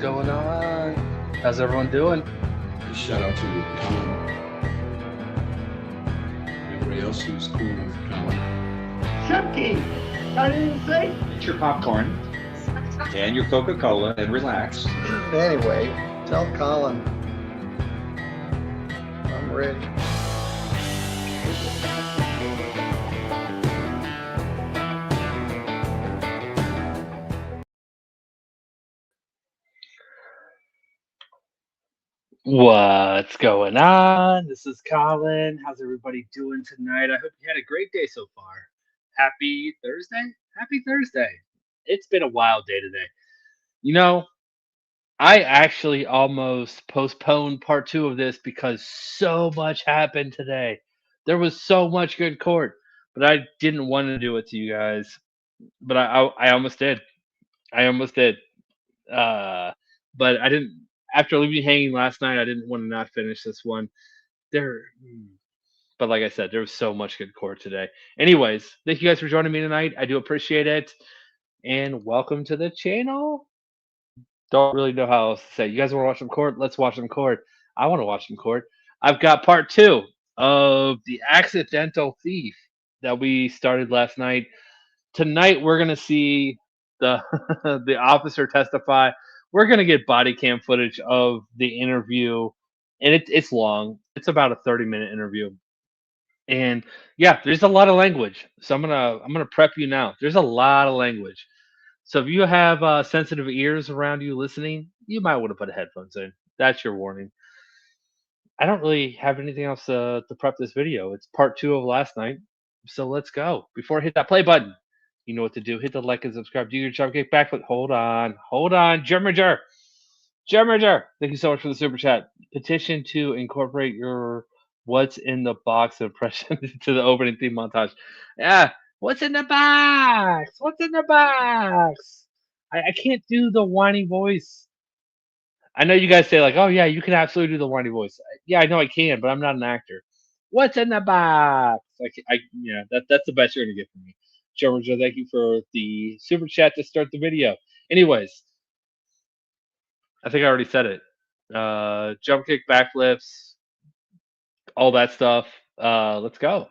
going on? How's everyone doing? Shout out to Colin. Everybody else who's cool with Colin. Chucky! I didn't say. Get your popcorn and your Coca-Cola and relax. Anyway, tell Colin I'm ready. What's going on? This is Colin. How's everybody doing tonight? I hope you had a great day so far. Happy Thursday? Happy Thursday. It's been a wild day today. You know, I actually almost postponed part two of this because so much happened today. There was so much good court, but I didn't want to do it to you guys. But I almost did. I almost did. Uh, but I didn't. After leaving you hanging last night, I didn't want to not finish this one. There, but like I said, there was so much good court today. Anyways, thank you guys for joining me tonight. I do appreciate it, and welcome to the channel. Don't really know how else to say. You guys want to watch some court? Let's watch some court. I want to watch some court. I've got part two of the accidental thief that we started last night. Tonight we're gonna see the the officer testify. We're gonna get body cam footage of the interview, and it's long. It's about a 30-minute interview, and yeah, there's a lot of language. So I'm gonna prep you now. There's a lot of language. So if you have sensitive ears around you listening, you might want to put headphones in. That's your warning. I don't really have anything else to prep this video. It's part two of last night. So let's go. Before I hit that play button, you know what to do. Hit the like and subscribe. Do your jump kick backflip. Hold on. Germager. Thank you so much for the super chat. Petition to incorporate your what's in the box impression to the opening theme montage. Yeah. What's in the box? What's in the box? I can't do the whiny voice. I know you guys say like, oh yeah, you can absolutely do the whiny voice. Yeah, I know I can, but I'm not an actor. What's in the box? Yeah, that's the best you're gonna get from me. Joe, thank you for the super chat to start the video. Anyways, I think I already said it. Jump kick, backflips, all that stuff. Let's go.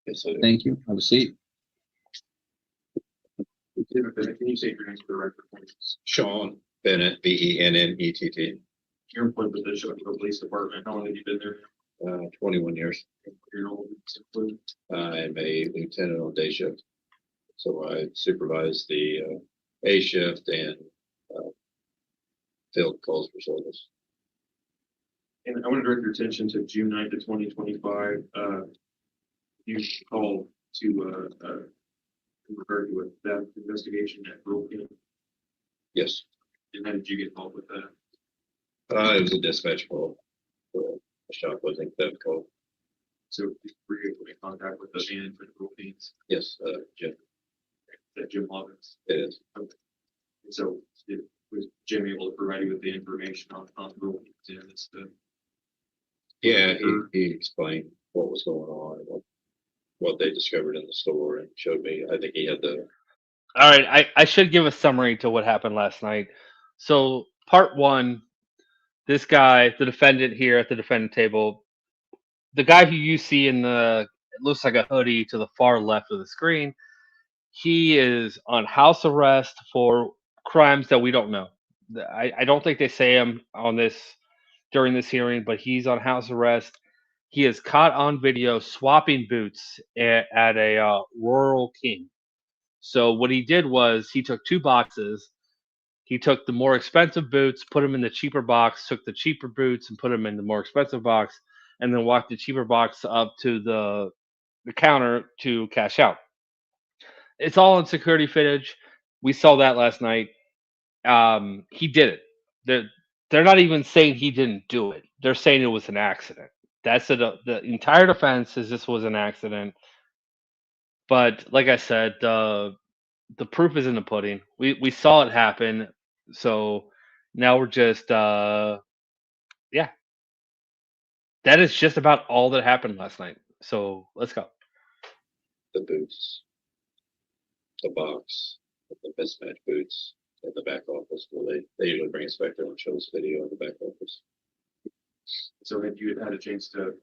Yes, I do. Thank you. Have a seat. Can you say your name for the record, please? Sean Bennett, Bennett. Your employed position with the police department, how long have you been there? 21 years. Your role is included. I'm a lieutenant on day shift, so I supervise the A shift and field calls for service. And I want to direct your attention to June 9th of 2025. You called to in regard to a theft investigation at Broken. Yes, And how did you get involved with that? it was a dispatch call for a shoplifting theft call. So were you in contact with the management of Broken's? Yes, Jim, That Jim Lovins? it is. And so was Jim able to provide you with the information on Broken's? Yeah, that's the. Yeah, he explained what was going on and what they discovered in the store and showed me. I think he had the. All right, I should give a summary to what happened last night. So part one, this guy, the defendant here at the defendant table, the guy who you see in it looks like a hoodie to the far left of the screen, he is on house arrest for crimes that we don't know. I don't think they say him on this during this hearing, but he's on house arrest. He is caught on video swapping boots at a Rural King. So what he did was he took two boxes. He took the more expensive boots, put them in the cheaper box, took the cheaper boots and put them in the more expensive box, and then walked the cheaper box up to the counter to cash out. It's all in security footage. We saw that last night. He did it. They're not even saying he didn't do it. They're saying it was an accident. That's the entire defense is this was an accident. But like I said, the proof is in the pudding. We saw it happen. So now we're just yeah. That is just about all that happened last night. So let's go. The boots, the box, the mismatched boots, at the back office. Where they usually bring inspector and show us video in the back office. So had you had a chance to,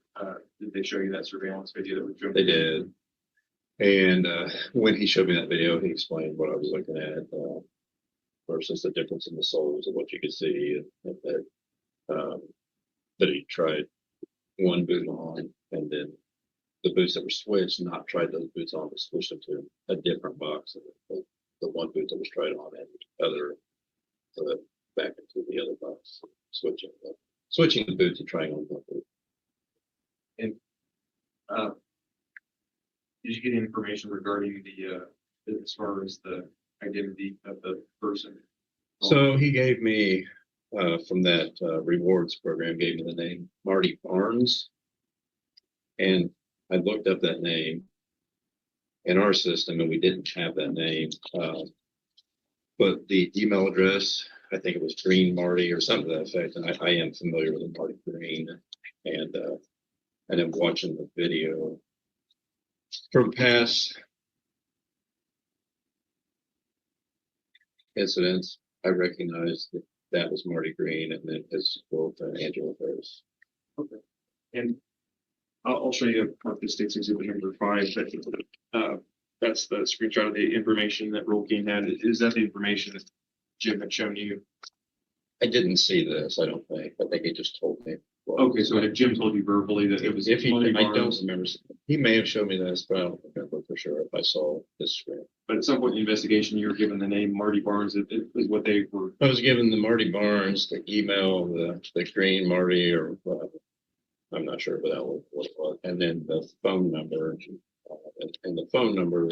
did they show you that surveillance video that was driven? They did. And when he showed me that video, he explained what I was looking at versus the difference in the soles of what you could see. And that he tried one boot on, and then the boots that were switched, not tried those boots on, but switched them to a different box. And the one boot that was tried on and back into the other box, switching the boots and trying on one boot. And did you get information regarding as far as the identity of the person? So he gave me, from that rewards program, gave me the name Marty Barnes. And I looked up that name in our system and we didn't have that name. But the email address, I think it was Green Marty or something to that effect. And I am familiar with Marty Green. And then watching the video from past incidents, I recognized that was Marty Green, and then his girlfriend Angela Harris. Okay. And I'll show you Mark State's exhibit number 5. That's the screenshot of the information that Roll King had. Is that the information that Jim had shown you? I didn't see this, I don't think. I think he just told me. Okay, so had Jim told you verbally that it was? If he, I don't Barnes? remember. He may have shown me this, but I don't remember for sure if I saw this screen. But at some point in the investigation, you were given the name Marty Barnes. It is what they were. I was given the Marty Barnes, the email, the Green Marty, or I'm not sure what it was, and then the phone number, and the phone number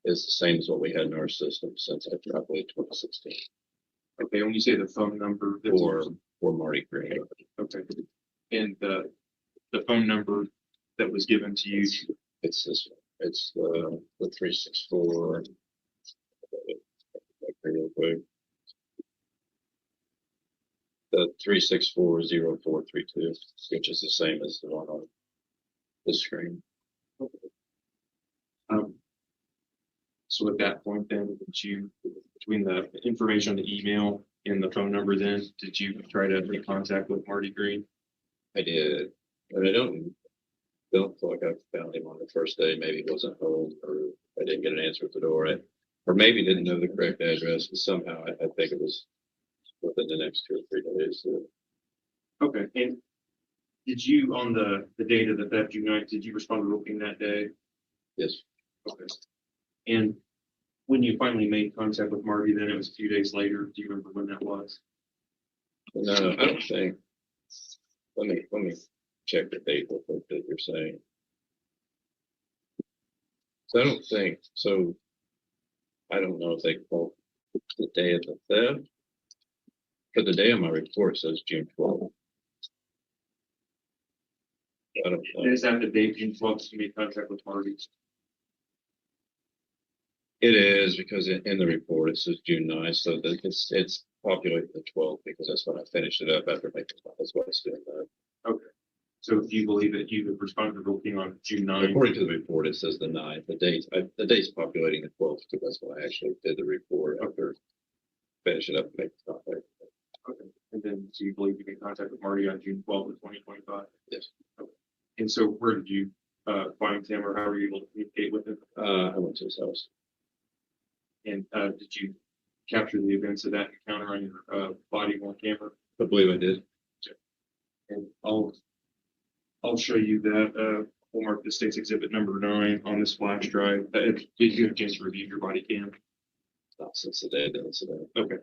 is the same as what we had in our system since probably 2016. Okay, when you say the phone number, For Marty Green. okay, and the phone number that was given to you. It's this one. It's the 364. Real quick. The 364-0432, which is the same as the one on the screen. So at that point, then, did you, between the information on the email and the phone number, then did you try to make contact with Marty Green? I did, but I don't feel like I found him on the first day. Maybe he wasn't home, or I didn't get an answer at the door, or maybe didn't know the correct address. But somehow I think it was within the next 2 or 3 days. So. Okay, and did you, on the date of the theft, June 9th, did you respond to Roking that day? Yes. Okay. And when you finally made contact with Marty, then it was a few days later. Do you remember when that was? No, I don't think. Let me check the date that you're saying. So I don't think so. I don't know if they call the day of the theft. For the day on my report says June 12th. I don't know. Is that the date June 12th you made contact with Marty? It is, because in the report it says June 9th, so that it's populated the 12th because that's when I finished it up after making that's why it's doing that. Okay. So do you believe that you have responded to Roking on June 9th? According to the report, it says the 9th. The date's populating the 12th because that's when I actually did the report after finishing up and making contact. Okay. And then do you believe you made contact with Marty on June 12th of 2025? Yes. Okay. And so where did you find him, or how were you able to communicate with him? I went to his house. And did you capture the events of that encounter on your body worn camera? I believe I did. And I'll show you that. We'll mark the state's exhibit number 9 on this flash drive. Did you have a chance to review your body cam? Not since the day of the incident. Okay.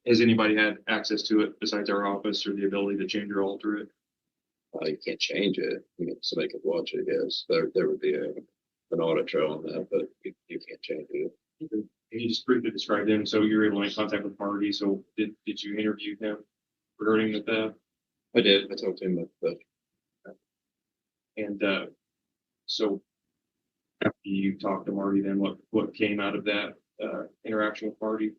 Has anybody had access to it besides our office, or the ability to change or alter it? You can't change it. I mean, somebody could watch it. Yes, there would be an audit trail on that, but you can't change it. Can you just briefly describe him? So you're able to make contact with Marty. So did you interview him regarding the theft? I did. I talked to him about that. And so after you talked to Marty, then what came out of that interaction with Marty?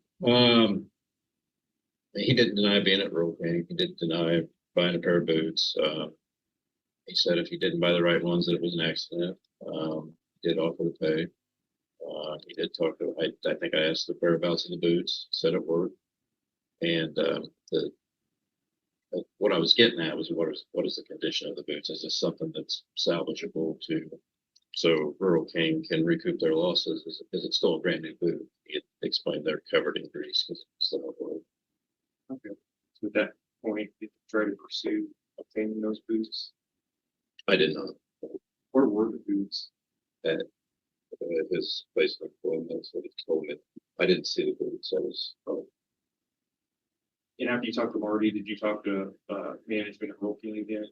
He didn't deny being at Roll King. He didn't deny buying a pair of boots. He said if he didn't buy the right ones, that it was an accident. He did offer to pay. He did talk to, I think I asked the whereabouts of the boots, said it worked. And what I was getting at was what is the condition of the boots? Is this something that's salvageable so Rural King can recoup their losses? Is it still a brand new boot? He explained they're covered in grease because it's still old. Okay. So at that point, you try to pursue obtaining those boots. I did not. Where were the boots? At his place of employment, that's what he told me. I didn't see the boots. I was, And after you talked to Marty, did you talk to management at Rural King again?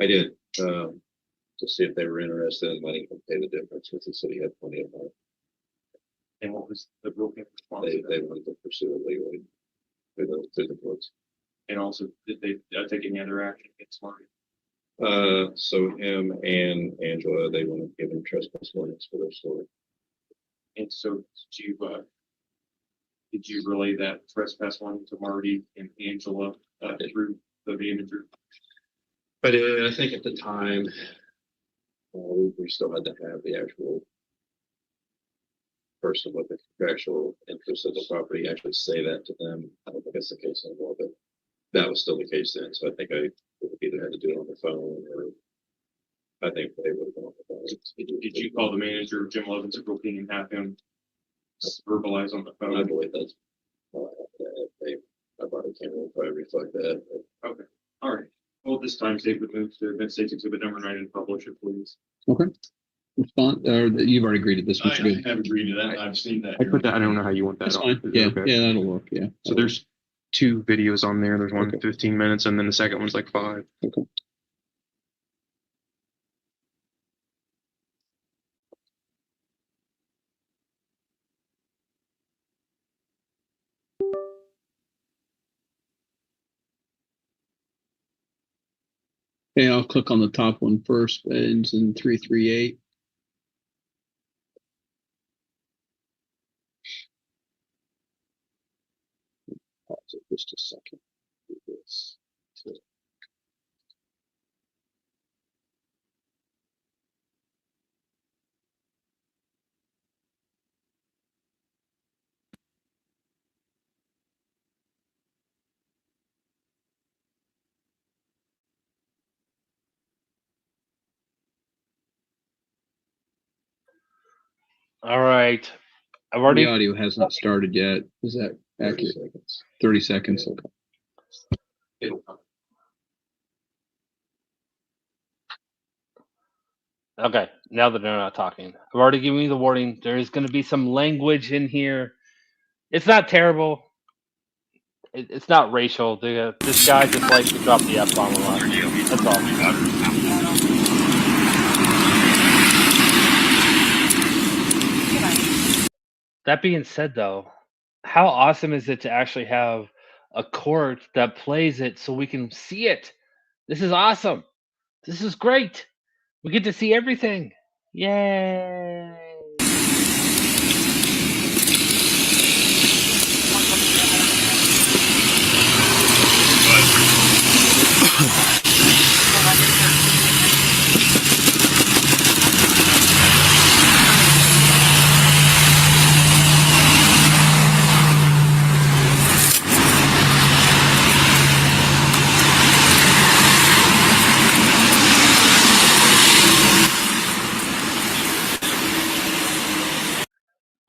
I did, to see if they were interested in letting him pay the difference, because he said he had plenty of money. And what was the Rural King response? They wanted to pursue it legally through the courts. And also, did they take any other action against Marty? So him and Angela, they want to give him trespass warnings for their story. And so did you relay that trespass warning to Marty and Angela through the manager? But I think at the time, we still had to have the actual person with the contractual interest of the property actually say that to them. I don't think that's the case anymore, but that was still the case then. So I think I would have either had to do it on the phone or I think they would have gone on the phone. Did you call the manager, Jim Lovins at Rural King, and have him verbalize on the I phone? believe that's my body camera will probably reflect that. Okay, all right. Well, this time, Dave would move to Event States Exhibit number 9 and publish it, please. Okay. Respond, or you've already agreed to this, which is good. have agreed to that. I've seen that. I put that. I don't know how you want that. That's on. fine. Is it Yeah, okay? yeah, that'll work. Yeah. So there's 2 videos on there. There's one Okay. 15 minutes, and then the second one's like 5. Okay. Okay, I'll click on the top one first. Ends in 338. Pause it just a second. Do this. All right. I've The already. audio has not started yet. Is that 30 accurate? seconds. 30 seconds. Okay. It'll come. Okay, now that they're not talking, I've already given you the warning. There is going to be some language in here. It's not terrible. It's not racial. This guy just likes to drop the F bomb a lot. That's all. That being said, though, how awesome is it to actually have a court that plays it so we can see it? This is awesome. This is great. We get to see everything. Yay!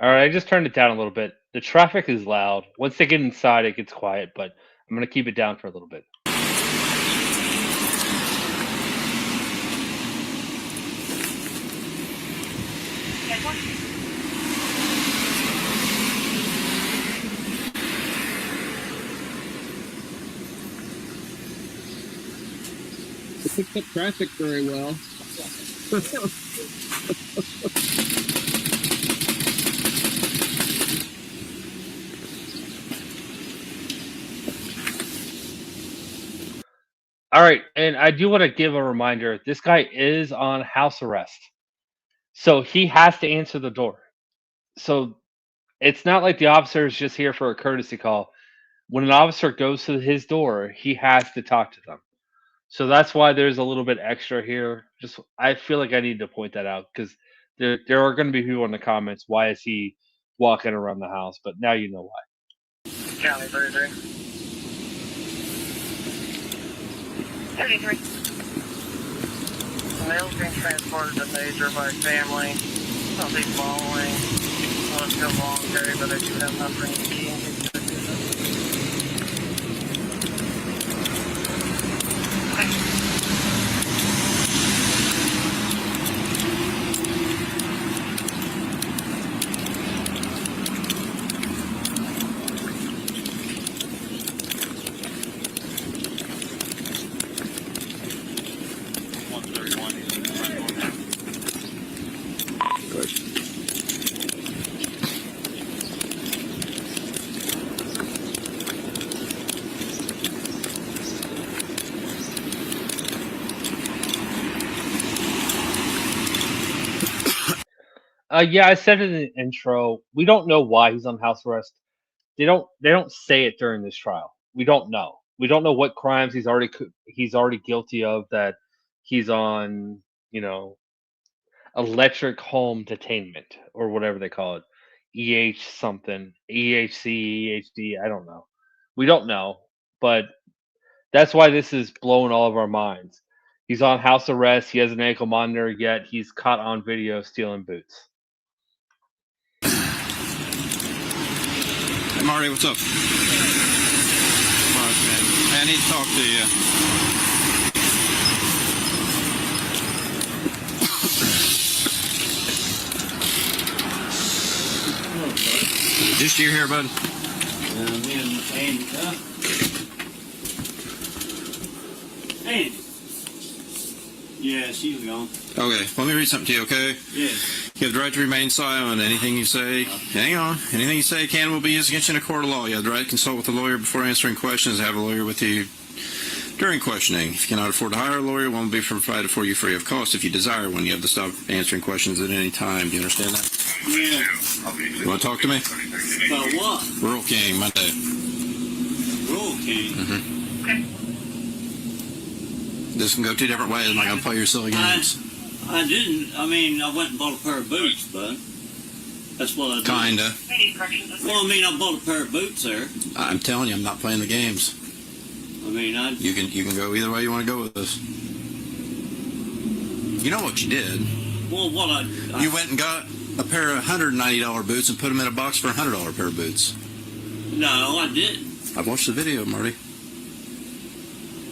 All right, I just turned it down a little bit. The traffic is loud. Once they get inside, it gets quiet, but I'm going to keep it down for a little bit. It picks up traffic very well. All right, and I do want to give a reminder. This guy is on house arrest. So he has to answer the door. So it's not like the officer is just here for a courtesy call. When an officer goes to his door, he has to talk to them. So that's why there's a little bit extra here. Just I feel like I need to point that out because There are going to be people in the comments. Why is he walking around the house? But now you know why. County 33. 33. Male's being transported to major by family. I'll be following. Let's go voluntary, but I do have nothing to key. Yeah, I said it in the intro. We don't know why he's on house arrest. They don't say it during this trial. We don't know. We don't know what crimes he's already guilty of, that he's on, electric home detainment or whatever they call it. EH something, EHC, EHD, I don't know. We don't know, but that's why this is blowing all of our minds. He's on house arrest. He has an ankle monitor, yet he's caught on video stealing boots. Hey Marty, what's up? Mark, man. I need to talk to you. Just you here, bud? Me and Andy, huh? Andy. Yeah, she's gone. Okay, let me read something to you, okay? Yeah. You have the right to remain silent. Anything you say, hang on. Anything you say can will be used against you in a court of law. You have the right to consult with a lawyer before answering questions. Have a lawyer with you during questioning. If you cannot afford to hire a lawyer, one will be provided for you free of cost. If you desire one, you have to stop answering questions at any time. Do you understand that? Yeah. You want to talk to me? About what? Rural King, Monday. Rural King. Mm-hmm. This can go two different ways. I'm not going to play your silly games. I didn't. I mean, I went and bought a pair of boots, bud. That's what I did. Kinda. Well, I mean, I bought a pair of boots there. I'm telling you, I'm not playing the games. I mean, You can go either way you want to go with this. You know what you did? Well, what You went and got a pair of $190 boots and put them in a box for a $100 pair of boots. No, I didn't. I've watched the video, Marty.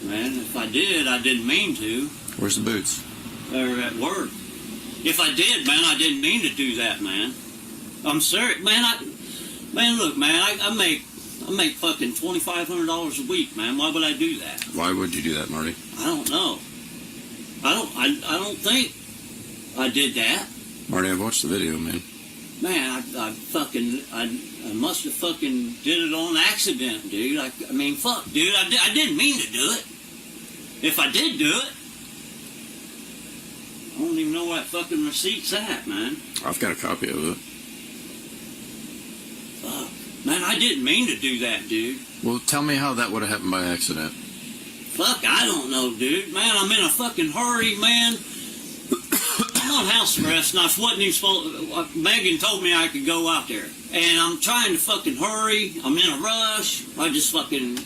Man, if I did, I didn't mean to. Where's the boots? They're at work. If I did, man, I didn't mean to do that, man. I'm serious, man. Look, man, I make fucking $2,500 a week, man. Why would I do that? Why would you do that, Marty? I don't know. I don't think I did that. Marty, I've watched the video, man. Man, I must have fucking did it on accident, dude. I mean, fuck, dude. I didn't mean to do it. If I did do it, I don't even know where that fucking receipt's at, man. I've got a copy of it. Fuck. Man, I didn't mean to do that, dude. Well, tell me how that would have happened by accident. Fuck, I don't know, dude. Man, I'm in a fucking hurry, man. I'm on house arrest, and I wasn't even supposed. Megan told me I could go out there, and I'm trying to fucking hurry. I'm in a rush. I just fucking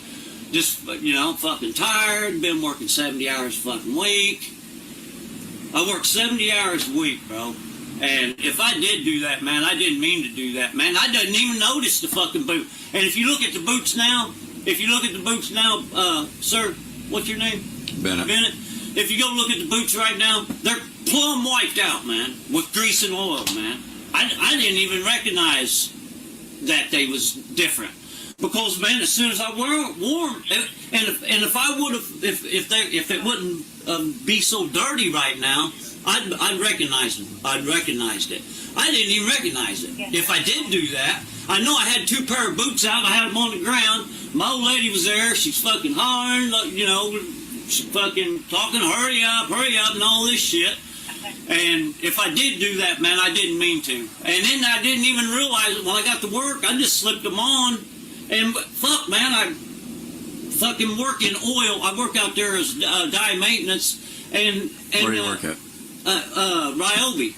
tired. Been working 70 hours a fucking week. I work 70 hours a week, bro. And if I did do that, man, I didn't mean to do that, man. I didn't even notice the fucking boot. And if you look at the boots now, sir, what's your name? Bennett. If you go look at the boots right now, they're plumb wiped out, man, with grease and oil, man. I didn't even recognize that they was different. Because, man, as soon as I wore them, and if I would have, if it wouldn't be so dirty right now, I'd recognize them. I'd recognized it. I didn't even recognize it. If I did do that, I know I had 2 pair of boots out. I had them on the ground. My old lady was there. She's fucking hollering, she's fucking talking, hurry up, and all this shit. And if I did do that, man, I didn't mean to. And then I didn't even realize it when I got to work. I just slipped them on. And fuck, man, I fucking work in oil. I work out there as dye maintenance. And Where do you work at? Ryobi.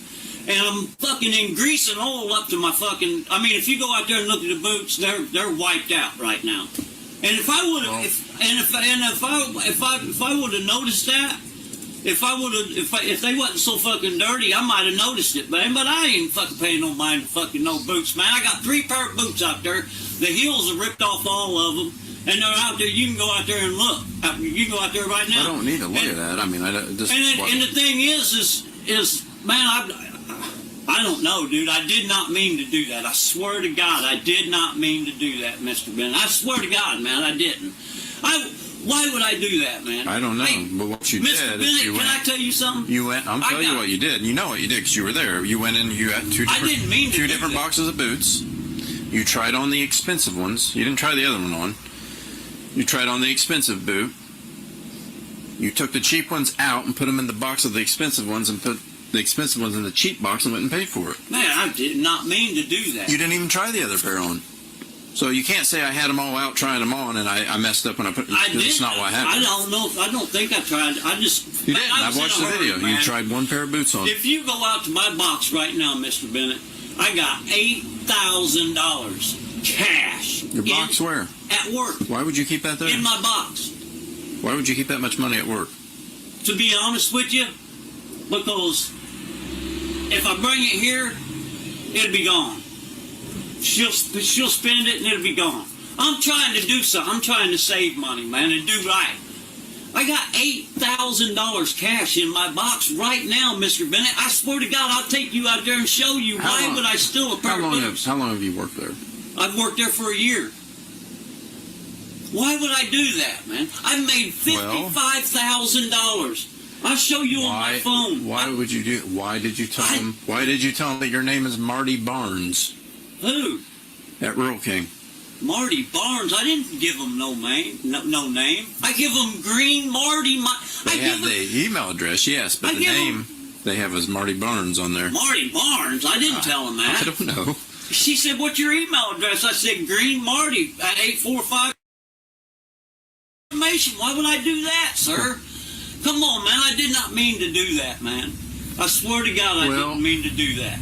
and I'm fucking in grease and oil up to my fucking. I mean, if you go out there and look at the boots, they're wiped out right now. And if I would have, if I would have noticed that, if they wasn't so fucking dirty, I might have noticed it, man. But I ain't fucking paying no mind to fucking no boots, man. I got 3 pair of boots out there. The heels are ripped off all of them, and they're out there. You can go out there and look. You can go out there right now. I don't need to look at that. I mean, and the thing is, man, I don't know, dude. I did not mean to do that. I swear to God, I did not mean to do that, Mr. Bennett. I swear to God, man, I didn't. Why would I do that, man? I don't know. Hey, but what you Mr. did Bennett, is can I tell you something? You went. I'm telling you what you did. You know what you did because you were there. You went in. You got two different boxes of boots. You tried on the expensive ones. You didn't try the other one on. You tried on the expensive boot. You took the cheap ones out and put them in the box of the expensive ones and put the expensive ones in the cheap box and went and paid for it. Man, I did not mean to do that. You didn't even try the other pair on. So you can't say I had them all out trying them on and I messed up when I put them. It's not what happened. I don't know. I don't think I tried. I just. You didn't. I've watched the video. You tried one pair of boots on. If you go out to my box right now, Mr. Bennett, I got $8,000 cash. Your box where? At work. Why would you keep that there? In my box. Why would you keep that much money at work? To be honest with you, because if I bring it here, it'll be gone. She'll spend it and it'll be gone. I'm trying to do something. I'm trying to save money, man, and do right. I got $8,000 cash in my box right now, Mr. Bennett. I swear to God, I'll take you out there and show you why would I steal a pair of boots. How long have you worked there? I've worked there for a year. Why would I do that, man? I made $55,000. I'll show you on my phone. Why would you do? Why did you tell him? Why did you tell him that your name is Marty Barnes? Who? At Rural King. Marty Barnes. I didn't give him no name. No name. I give him Green Marty. They have the email address, yes, but the name they have is Marty Barnes on there. Marty Barnes. I didn't tell him that. I don't know. She said, "What's your email address?" I said, "Green Marty at 845." Why would I do that, sir? Come on, man. I did not mean to do that, man. I swear to God, I didn't mean to do that.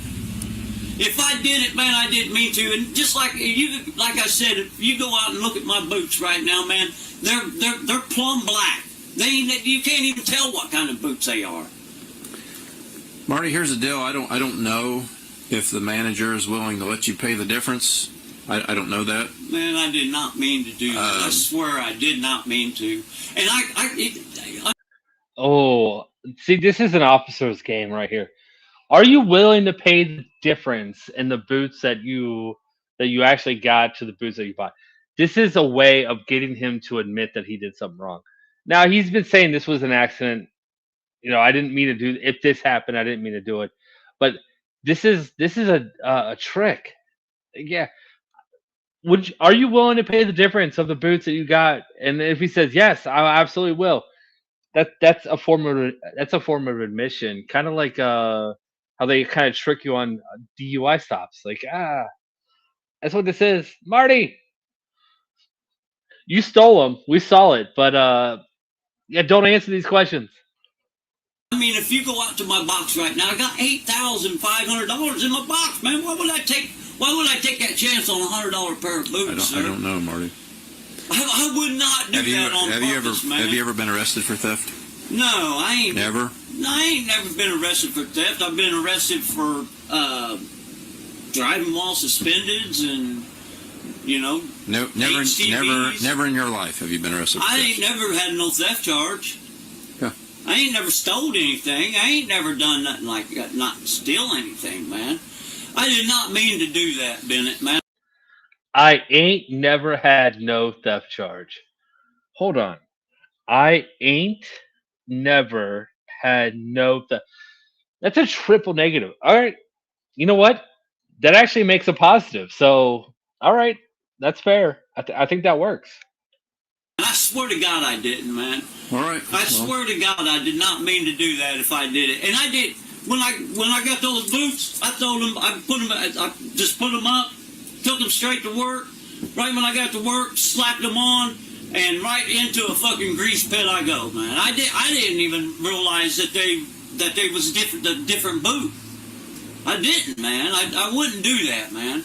If I did it, man, I didn't mean to. And just like I said, if you go out and look at my boots right now, man, they're plumb black. You can't even tell what kind of boots they are. Marty, here's the deal. I don't know if the manager is willing to let you pay the difference. I don't know that. Man, I did not mean to do that. I swear I did not mean to. And Oh, see, this is an officer's game right here. Are you willing to pay the difference in the boots that you actually got to the boots that you bought? This is a way of getting him to admit that he did something wrong. Now, he's been saying this was an accident. You know, I didn't mean to do. If this happened, I didn't mean to do it. But this is a trick. Yeah. Are you willing to pay the difference of the boots that you got? And if he says yes, I absolutely will. That's a form of admission, kind of like how they kind of trick you on DUI stops. Like that's what this is, Marty. You stole them. We saw it, but yeah, don't answer these questions. I mean, if you go out to my box right now, I got $8,500 in my box, man. Why would I take that chance on $100 pair of boots, sir? I don't know, Marty. I would not do that on purpose, man. Have you ever been arrested for theft? No, I ain't. Never? No, I ain't never been arrested for theft. I've been arrested for driving while suspended and, you know, never in your life have you been arrested for theft. I ain't never had no theft charge. Yeah. I ain't never stole anything. I ain't never done nothing like that, not steal anything, man. I did not mean to do that, Bennett, man. I ain't never had no theft charge. Hold on. I ain't never had no theft. That's a triple negative. All right. You know what? That actually makes a positive. So, all right. That's fair. I think that works. I swear to God I didn't, man. All right. I swear to God I did not mean to do that if I did it. And I did. When I got those boots, I just put them up, took them straight to work. Right when I got to work, slapped them on, and right into a fucking grease pit I go, man. I didn't even realize that they was a different boot. I didn't, man. I wouldn't do that, man.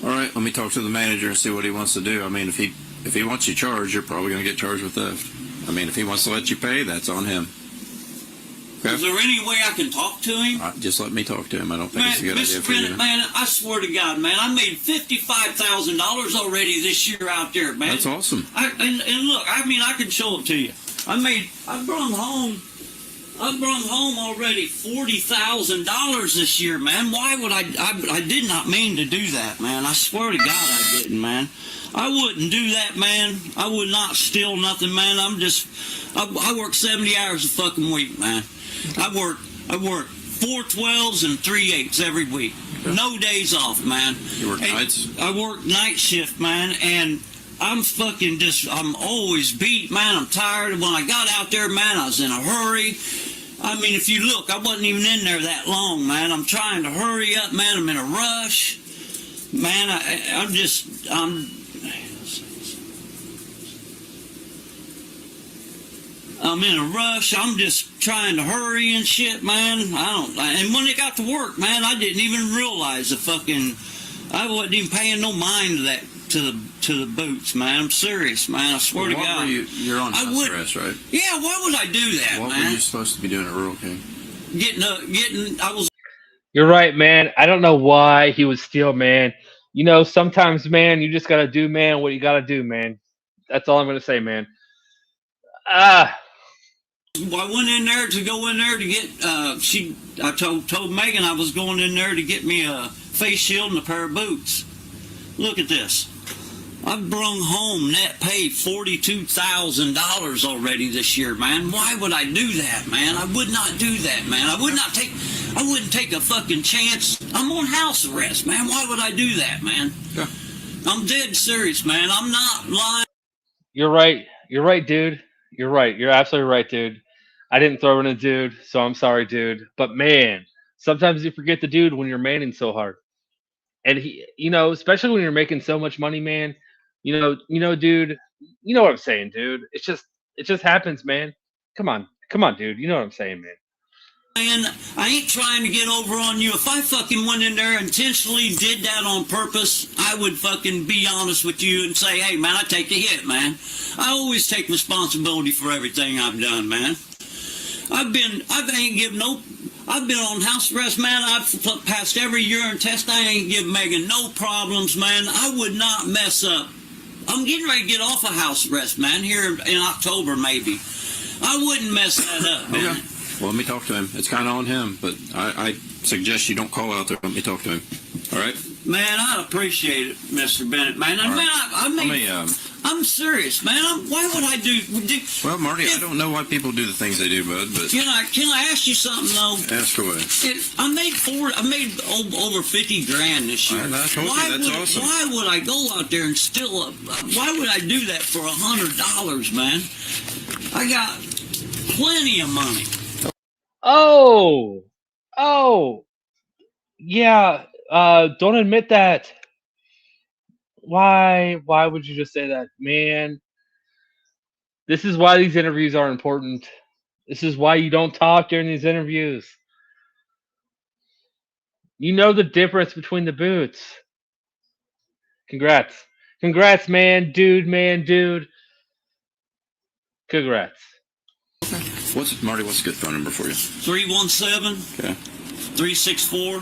All right, let me talk to the manager and see what he wants to do. I mean, if he wants you charged, you're probably going to get charged with theft. I mean, if he wants to let you pay, that's on him. Okay? Is there any way I can talk to him? Just let me talk to him. I don't think Man, it's a good idea Mr. for you. Bennett, man, I swear to God, man, I made $55,000 already this year out there, man. That's awesome. And look, I mean, I can show it to you. I brought home already $40,000 this year, man. Why would I did not mean to do that, man. I swear to God I didn't, man. I wouldn't do that, man. I would not steal nothing, man. I work 70 hours a fucking week, man. I work 4 12s and 3 8s every week. No days off, man. You work nights? I work night shift, man, and I'm always beat, man. I'm tired. When I got out there, man, I was in a hurry. I mean, if you look, I wasn't even in there that long, man. I'm trying to hurry up, man. I'm in a rush. Man, I'm in a rush. I'm just trying to hurry and shit, man. And when it got to work, man, I didn't even realize I wasn't even paying no mind to that, to the boots, man. I'm serious, man. I swear to God. You're on house arrest, right? Yeah, why would I do that, What man? were you supposed to be doing at Rural King? You're right, man. I don't know why he would steal, man. You know, sometimes, man, you just gotta do, man, what you gotta do, man. That's all I'm gonna say, man. I went in there to get, I told Megan I was going in there to get me a face shield and a pair of boots. Look at this. I've brung home net pay $42,000 already this year, man. Why would I do that, man? I would not do that, man. I wouldn't take a fucking chance. I'm on house arrest, man. Why would I do that, man? Yeah. I'm dead serious, man. I'm not lying. You're right. You're right, dude. You're right. You're absolutely right, dude. I didn't throw in a dude, so I'm sorry, dude. But man, sometimes you forget the dude when you're manning so hard. And he, especially when you're making so much money, man. Dude. You know what I'm saying, dude. It just happens, man. Come on, dude. You know what I'm saying, man. And I ain't trying to get over on you. If I fucking went in there and intentionally did that on purpose, I would fucking be honest with you and say, hey, man, I take a hit, man. I always take responsibility for everything I've done, man. I've been on house arrest, man. I've passed every urine test. I ain't give Megan no problems, man. I would not mess up. I'm getting ready to get off of house arrest, man, here in October, maybe. I wouldn't mess that up, man. Okay. Well, let me talk to him. It's kind of on him, but I suggest you don't call out there. Let me talk to him. All right? Man, I'd appreciate it, Mr. Bennett, man. I'm serious, man. Why would I do? Well, Marty, I don't know why people do the things they do, bud. But can I ask you something though? Ask away. I made over 50 grand this year. I told you, that's awesome. Why would I go out there and steal? Why would I do that for $100, man? I got plenty of money. Oh, yeah. Don't admit that. Why would you just say that, man? This is why these interviews are important. This is why you don't talk during these interviews. You know the difference between the boots. Congrats, man, dude. Congrats. Marty, what's a good phone number for you? 317. Okay. 364.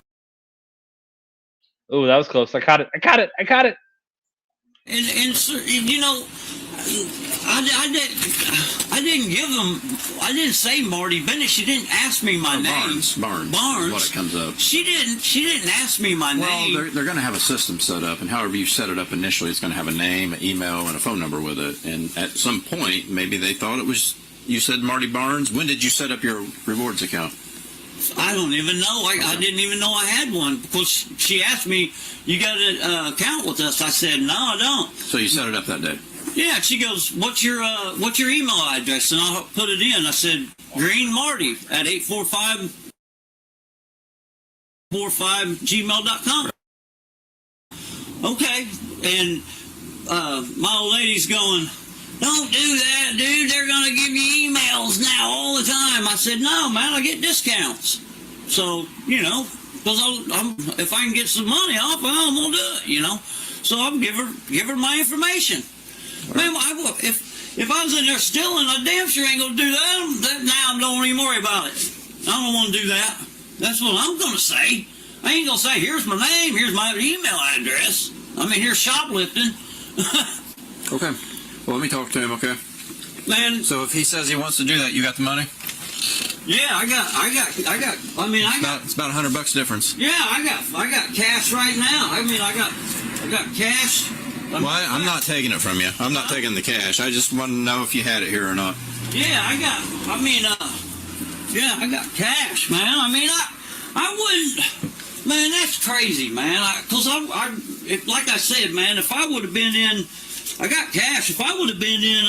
Oh, that was close. I caught it. And I didn't give him. I didn't say Marty Bennett. She didn't ask me my name. Barnes. What it comes up. She didn't ask me my name. Well, they're going to have a system set up, and however you set it up initially, it's going to have a name, an email, and a phone number with it. And at some point, maybe they thought it was. You said Marty Barnes. When did you set up your rewards account? I don't even know. I didn't even know I had one because she asked me, "You got an account with us?" I said, "No, I don't." So you set it up that day? Yeah. She goes, "What's your email address?" And I put it in. I said, "Green Marty at 845gmail.com." Okay. And my old lady's going, "Don't do that, dude. They're going to give you emails now all the time." I said, "No, man, I get discounts." So, because if I can get some money off, well, I'm gonna do it, you know. So I'll give her my information. Man, if I was in there stealing, I damn sure ain't gonna do that. Now don't even worry about it. I don't want to do that. That's what I'm gonna say. I ain't gonna say, here's my name, here's my email address. I mean, here's shoplifting. Okay. Well, let me talk to him, okay? Man, So if he says he wants to do that, you got the money? yeah, I got. I mean, It's about $100 difference. Yeah, I got cash right now. I mean, I got cash. Well, I'm not taking it from you. I'm not taking the cash. I just want to know if you had it here or not. Yeah, I got cash, man. I mean, I wouldn't, man, that's crazy, man. Cause like I said, man, if I would have been in, I got cash. If I would have been in,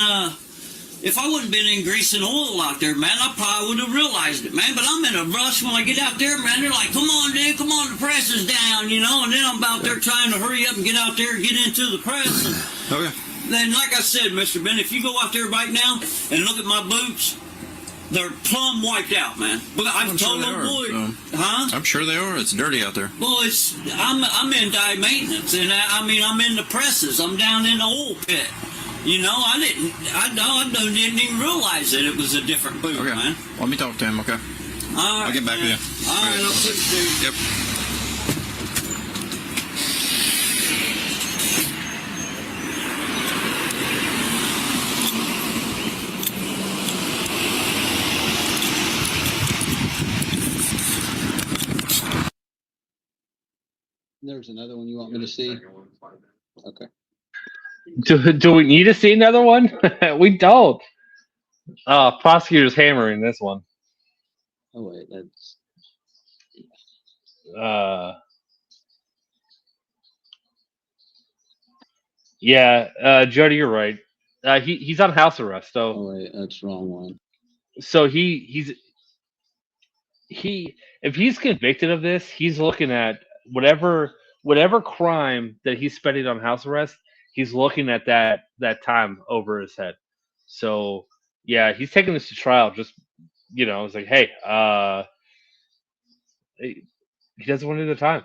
if I wouldn't been in grease and oil out there, man, I probably would have realized it, man. But I'm in a rush when I get out there, man. They're like, come on, dude, come on, the press is down, you know. And then I'm out there trying to hurry up and get out there and get into the press. And Okay. then, like I said, Mr. Ben, if you go out there right now and look at my boots, they're plumb wiped out, man. But I've told they them, are, boy, so. huh? I'm sure they are. It's dirty out there. Well, I'm in die maintenance, and I'm in the presses. I'm down in the oil pit. You know, I didn't even realize that it was a different boot, Okay. man. Let me talk to him, okay? All right, I'll get back man. with you. All right, I'll put it to you. Yep. There's another one you want me to see? Okay. Do we need to see another one? We don't. Prosecutor's hammering this one. Oh wait, that's Yeah, Jody, you're right. He's on house arrest, so oh wait, that's the wrong one. if he's convicted of this, he's looking at whatever crime that he's spending on house arrest, he's looking at that time over his head. So yeah, he's taking this to trial. Just it's like, hey, he doesn't want to do the time.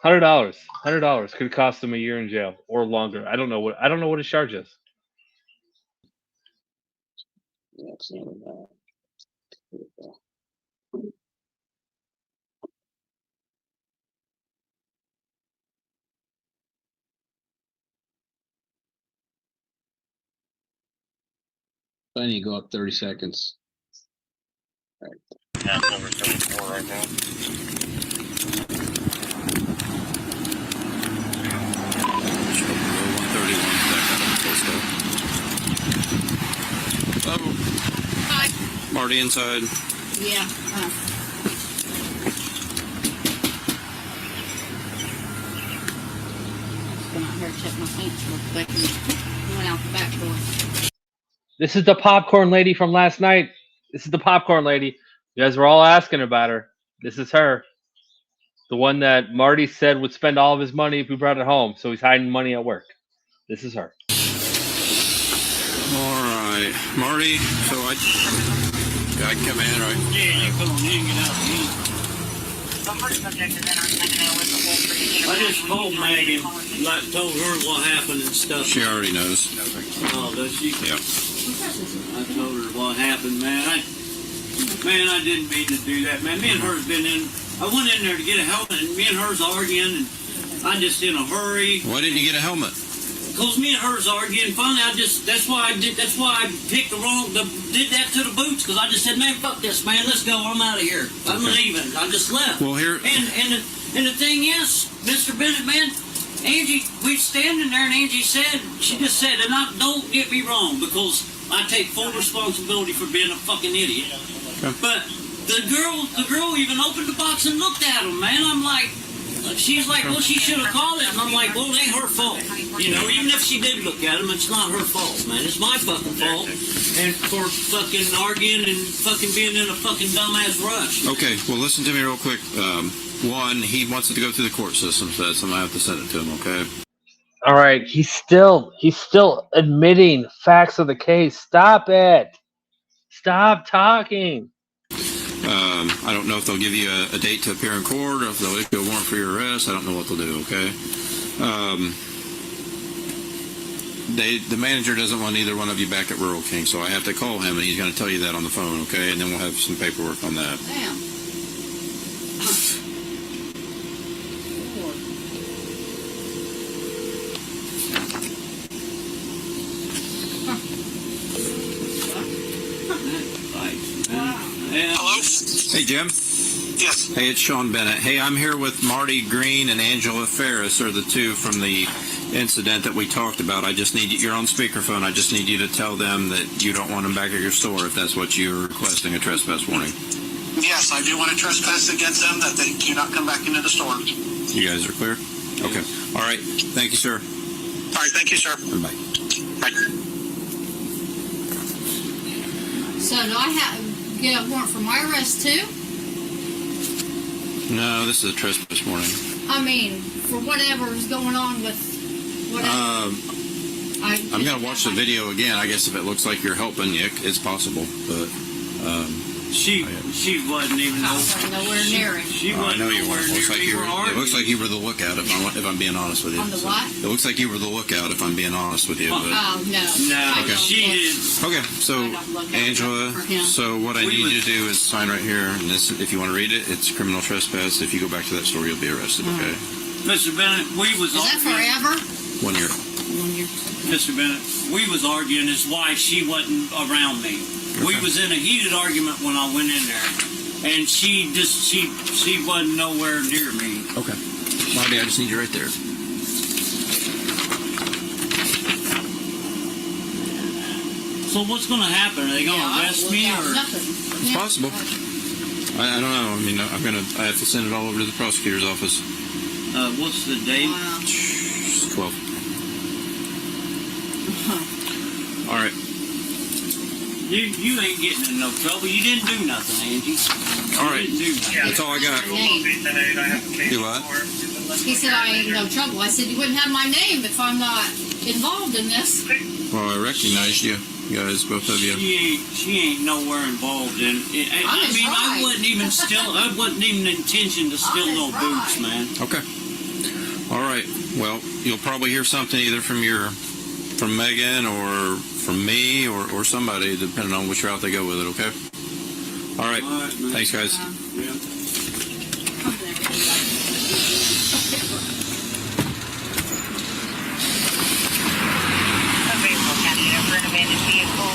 $100 could cost him a year in jail or longer. I don't know what his charge is. Yeah, it's not that. Here we go. I need to go up 30 seconds. Yeah, I'm over 34 right now. Hi. Marty inside. Yeah. Just went out here and checked my pants real quick and went out the back door. This is the popcorn lady from last night. This is the popcorn lady. You guys were all asking about her. This is her. The one that Marty said would spend all of his money if we brought it home, so he's hiding money at work. This is her. All right, Marty. So I can come in, right? Yeah, come on, you can get out. The first subject is entering second with the whole freaking. I just told Megan, told her what happened and stuff. She already knows. Oh, does she? Yeah. I told her what happened, man. I didn't mean to do that, man. Me and her's been in. I went in there to get a helmet, and me and her's arguing, and I just in a hurry. Why didn't you get a helmet? Cause me and her's arguing. Finally, that's why I picked did that to the boots. Cause I just said, man, fuck this, man. Let's go. I'm out of here. I'm leaving. I just left. Well, here. And the thing is, Mr. Bennett, man, Angie, we standing there, and Angie she just said, and don't get me wrong, because I take full responsibility for being a fucking idiot. Okay. But the girl even opened the box and looked at him, man. I'm like, she's like, well, she should have called it. And I'm like, well, it ain't her fault. You know, even if she did look at him, it's not her fault, man. It's my fucking fault. And for fucking arguing and fucking being in a fucking dumbass rush. Okay, well, listen to me real quick. One, he wants it to go through the court system, so that's something I have to send it to him, okay? All right, he's still admitting facts of the case. Stop it. Stop talking. I don't know if they'll give you a date to appear in court or if they'll issue a warrant for your arrest. I don't know what they'll do, okay? The manager doesn't want either one of you back at Rural King, so I have to call him, and he's going to tell you that on the phone, okay? And then we'll have some paperwork on that. Damn. Hello? Hey, Jim. Yes. Hey, it's Sean Bennett. Hey, I'm here with Marty Green and Angela Ferris, are the two from the incident that we talked about. I just need you're on speakerphone. I just need you to tell them that you don't want them back at your store if that's what you're requesting, a trespass warning. Yes, I do want to trespass against them that they do not come back into the store. You guys are clear? Okay. All right. Thank you, sir. All right, thank you, sir. Bye. Bye. So do I have get a warrant for my arrest too? No, this is a trespass warning. I mean, for whatever's going on with whatever. I'm going to watch the video again. I guess if it looks like you're helping, it's possible. But She wasn't even I wasn't nowhere near him. She I wasn't know you nowhere weren't. near It looks like you were the lookout. If I'm being honest with you. On the what? It looks like you were the lookout. If I'm being honest with you. But, Oh no. No, Okay. she did. okay. So I don't look out Angela. for him. So what I We need would- you to do is sign right here. And this, if you want to read it, it's criminal trespass. If you go back to that store, you'll be arrested. Okay. Mr. Bennett, we was Is that arguing. forever? 1 year. 1 year. Mr. Bennett, we was arguing as why she wasn't around me. We Okay. was in a heated argument when I went in there, and she wasn't nowhere near me. Okay. Marty, I just need you right there. So what's going to happen? Are they going to Yeah, arrest look me out, or? nothing. It's possible. I don't know. I mean, I have to send it all over to the prosecutor's office. What's the date? Wow. It's 12. All right. You ain't getting in no trouble. You didn't do nothing, Angie. All right. You didn't do nothing. That's all I got. Do what? He said I ain't in no trouble. I said you wouldn't have my name if I'm not involved in this. Well, I recognized you guys, both of you. She ain't nowhere involved in it. I'm his I bride. wasn't even intention to steal his no bride. boots, man. Okay. All right. Well, you'll probably hear something either from Megan or from me or somebody, depending on which route they go with it. Okay. All right. All right, man. Thanks, guys. Yeah. A vehicle captured over an abandoned vehicle.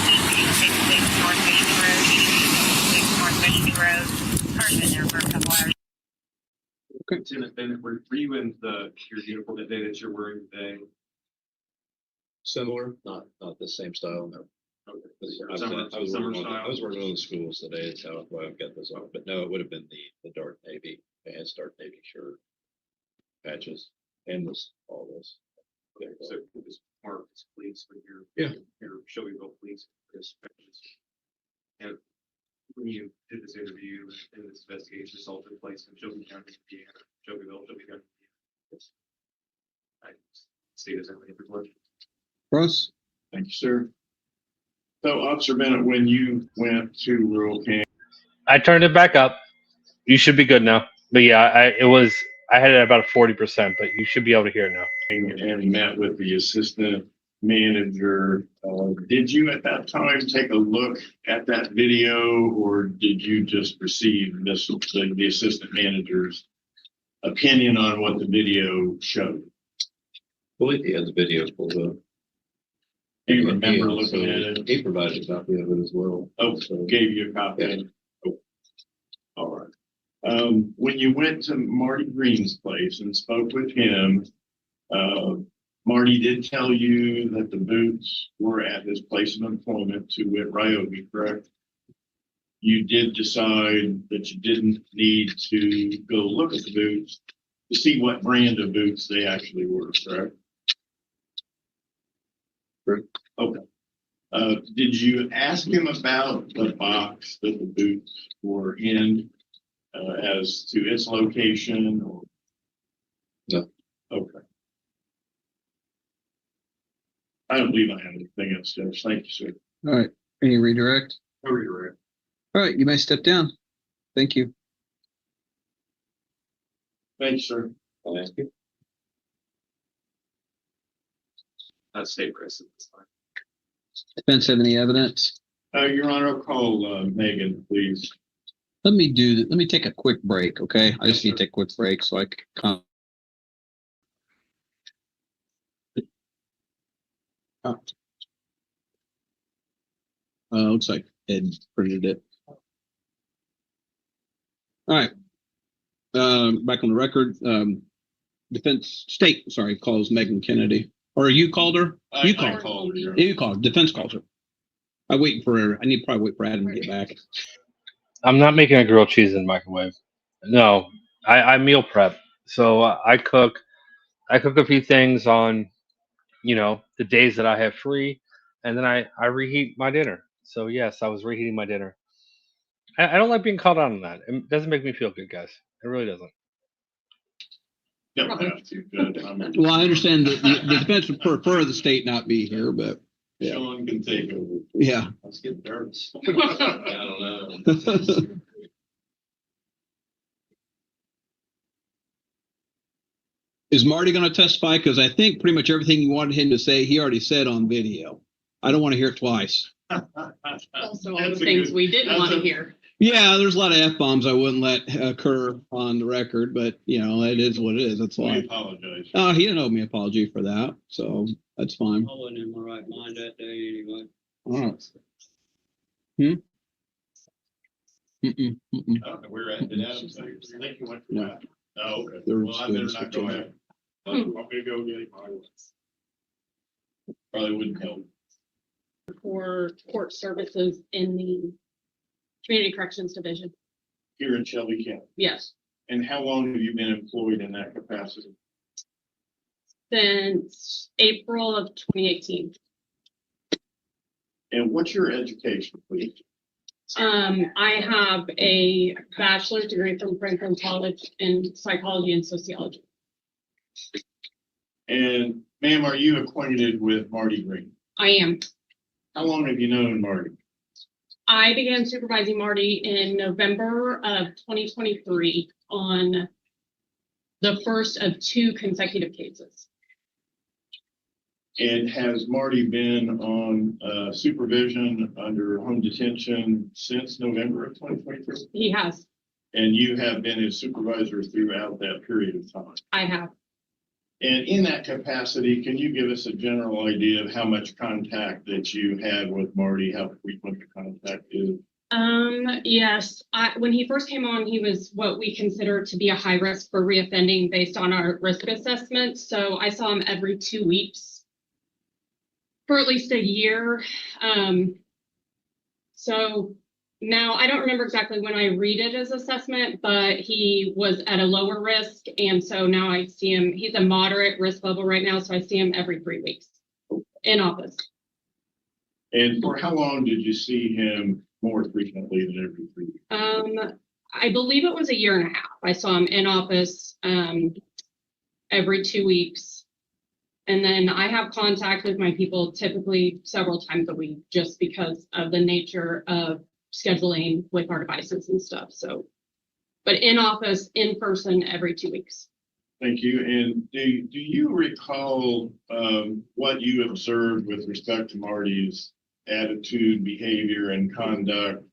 1866 North Main Road, 1866 North Main Road. Car's been there for a couple hours. Lieutenant Bennett, were you in your uniform that day that you're wearing today? Similar, not the same style, no. Okay. I was Summer working style? on the schools today, that's how I've got this on, but no, it would have been the dark navy, pants, dark navy shirt, patches, and all this. Okay, so it was marked as police when Yeah. you're Shelbyville police. And when you did this interview and this investigation, this all took place in Shelby County, Indiana, Shelby County. Yes. I see as any question. Russ? Thank you, sir. So, Officer Bennett, when you went to Rural King, I turned it back up. You should be good now. But yeah, I had it at about 40%, but you should be able to hear it now. and met with the assistant manager, did you at that time take a look at that video, or did you just receive the assistant manager's opinion on what the video showed? I believe he had the video pulled up. Do you remember He looking at also- it? He provided a copy of it as well. Oh, so gave you a copy. Yeah. Oh, all right. When you went to Marty Green's place and spoke with him, Marty did tell you that the boots were at his place of employment to wit Ryobi, correct? You did decide that you didn't need to go look at the boots to see what brand of boots they actually were, correct? Correct. Okay. Did you ask him about the box that the boots were in, as to its location or? No. Okay. I don't believe I have anything else, Judge. Thank you, sir. All right. Any redirect? Hurry, All right, you may step down. Thank you. Thanks, sir. Thank you. State prison. That's fine. Defense have any evidence? Your Honor, I'll call Megan, please. Let me take a quick break, okay? I just need to take a quick break so I can come. Looks like Ed printed it. All right. Back on the record. State calls Megan Kennedy. Or you called her? You called her. You called. Defense calls her. I'm waiting for her. I need to probably wait for Adam to get back. I'm not making a grilled cheese in the microwave. No, I meal prep. So I cook a few things on, the days that I have free, and then I reheat my dinner. So yes, I was reheating my dinner. I don't like being called out on that. It doesn't make me feel good, guys. It really doesn't. Don't have to. Good. Well, I understand that the defense would prefer the state not be here, but yeah. Sean can take over. Yeah. Let's get nervous. I don't know. Is Marty going to testify? Because I think pretty much everything you wanted him to say, he already said on video. I don't want to hear it twice. Also, all the things we didn't want to hear. Yeah, there's a lot of F-bombs I wouldn't let occur on the record, but, it is what it is. That's why. I apologize. He didn't owe me an apology for that, so that's fine. I wasn't in my right mind that day anyway. All right. We're at the Adam side. Thank you much for No. that. Oh, okay. There Well, was I better things not to go change. ahead. I'm gonna go get him. Probably wouldn't help. For court services in the Community Corrections Division. Here in Shelby County. Yes. And how long have you been employed in that capacity? Since April of 2018. And what's your education, please? I have a bachelor's degree from Franklin College in psychology and sociology. And ma'am, are you acquainted with Marty Green? I am. How long have you known Marty? I began supervising Marty in November of 2023 on the first of 2 consecutive cases. And has Marty been on supervision under home detention since November of 2023? He has. And you have been his supervisor throughout that period of time? I have. And in that capacity, can you give us a general idea of how much contact that you had with Marty, how frequent the contact is? Yes. When he first came on, he was what we consider to be a high risk for reoffending based on our risk assessment. So I saw him every 2 weeks for at least a year. So now I don't remember exactly when I redid his assessment, but he was at a lower risk. And so now I see him, he's a moderate risk level right now. So I see him every 3 weeks in office. And for how long did you see him more frequently than every 3 weeks? I believe it was a year and a half. I saw him in office every 2 weeks. And then I have contact with my people typically several times a week just because of the nature of scheduling with our devices and stuff. So, but in office, in person, every 2 weeks. Thank you. And do you recall what you observed with respect to Marty's attitude, behavior, and conduct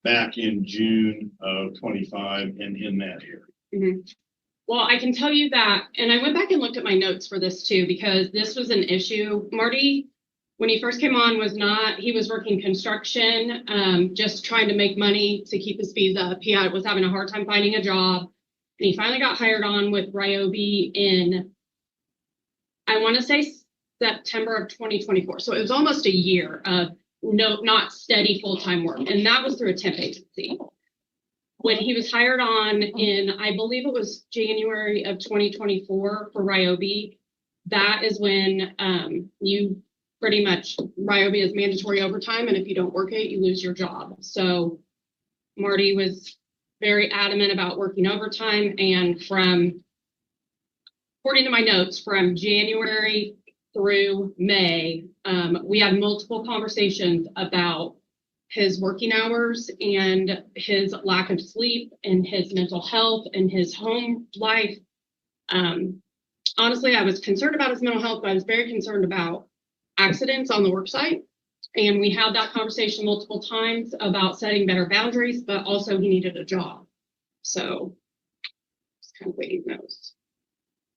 back in June of 25 and in that area? Mm-hmm. Well, I can tell you that, and I went back and looked at my notes for this too, because this was an issue. Marty, when he first came on, he was working construction, just trying to make money to keep his fees up. He was having a hard time finding a job. And he finally got hired on with Ryobi in, I want to say September of 2024. So it was almost a year of not steady full-time work. And that was through a temp agency. When he was hired on in, I believe it was January of 2024 for Ryobi, that is when you pretty much, Ryobi is mandatory overtime. And if you don't work it, you lose your job. So Marty was very adamant about working overtime. And according to my notes, from January through May, we had multiple conversations about his working hours and his lack of sleep and his mental health and his home life. Honestly, I was concerned about his mental health, but I was very concerned about accidents on the work site. And we had that conversation multiple times about setting better boundaries, but also he needed a job. So it's kind of waiting those.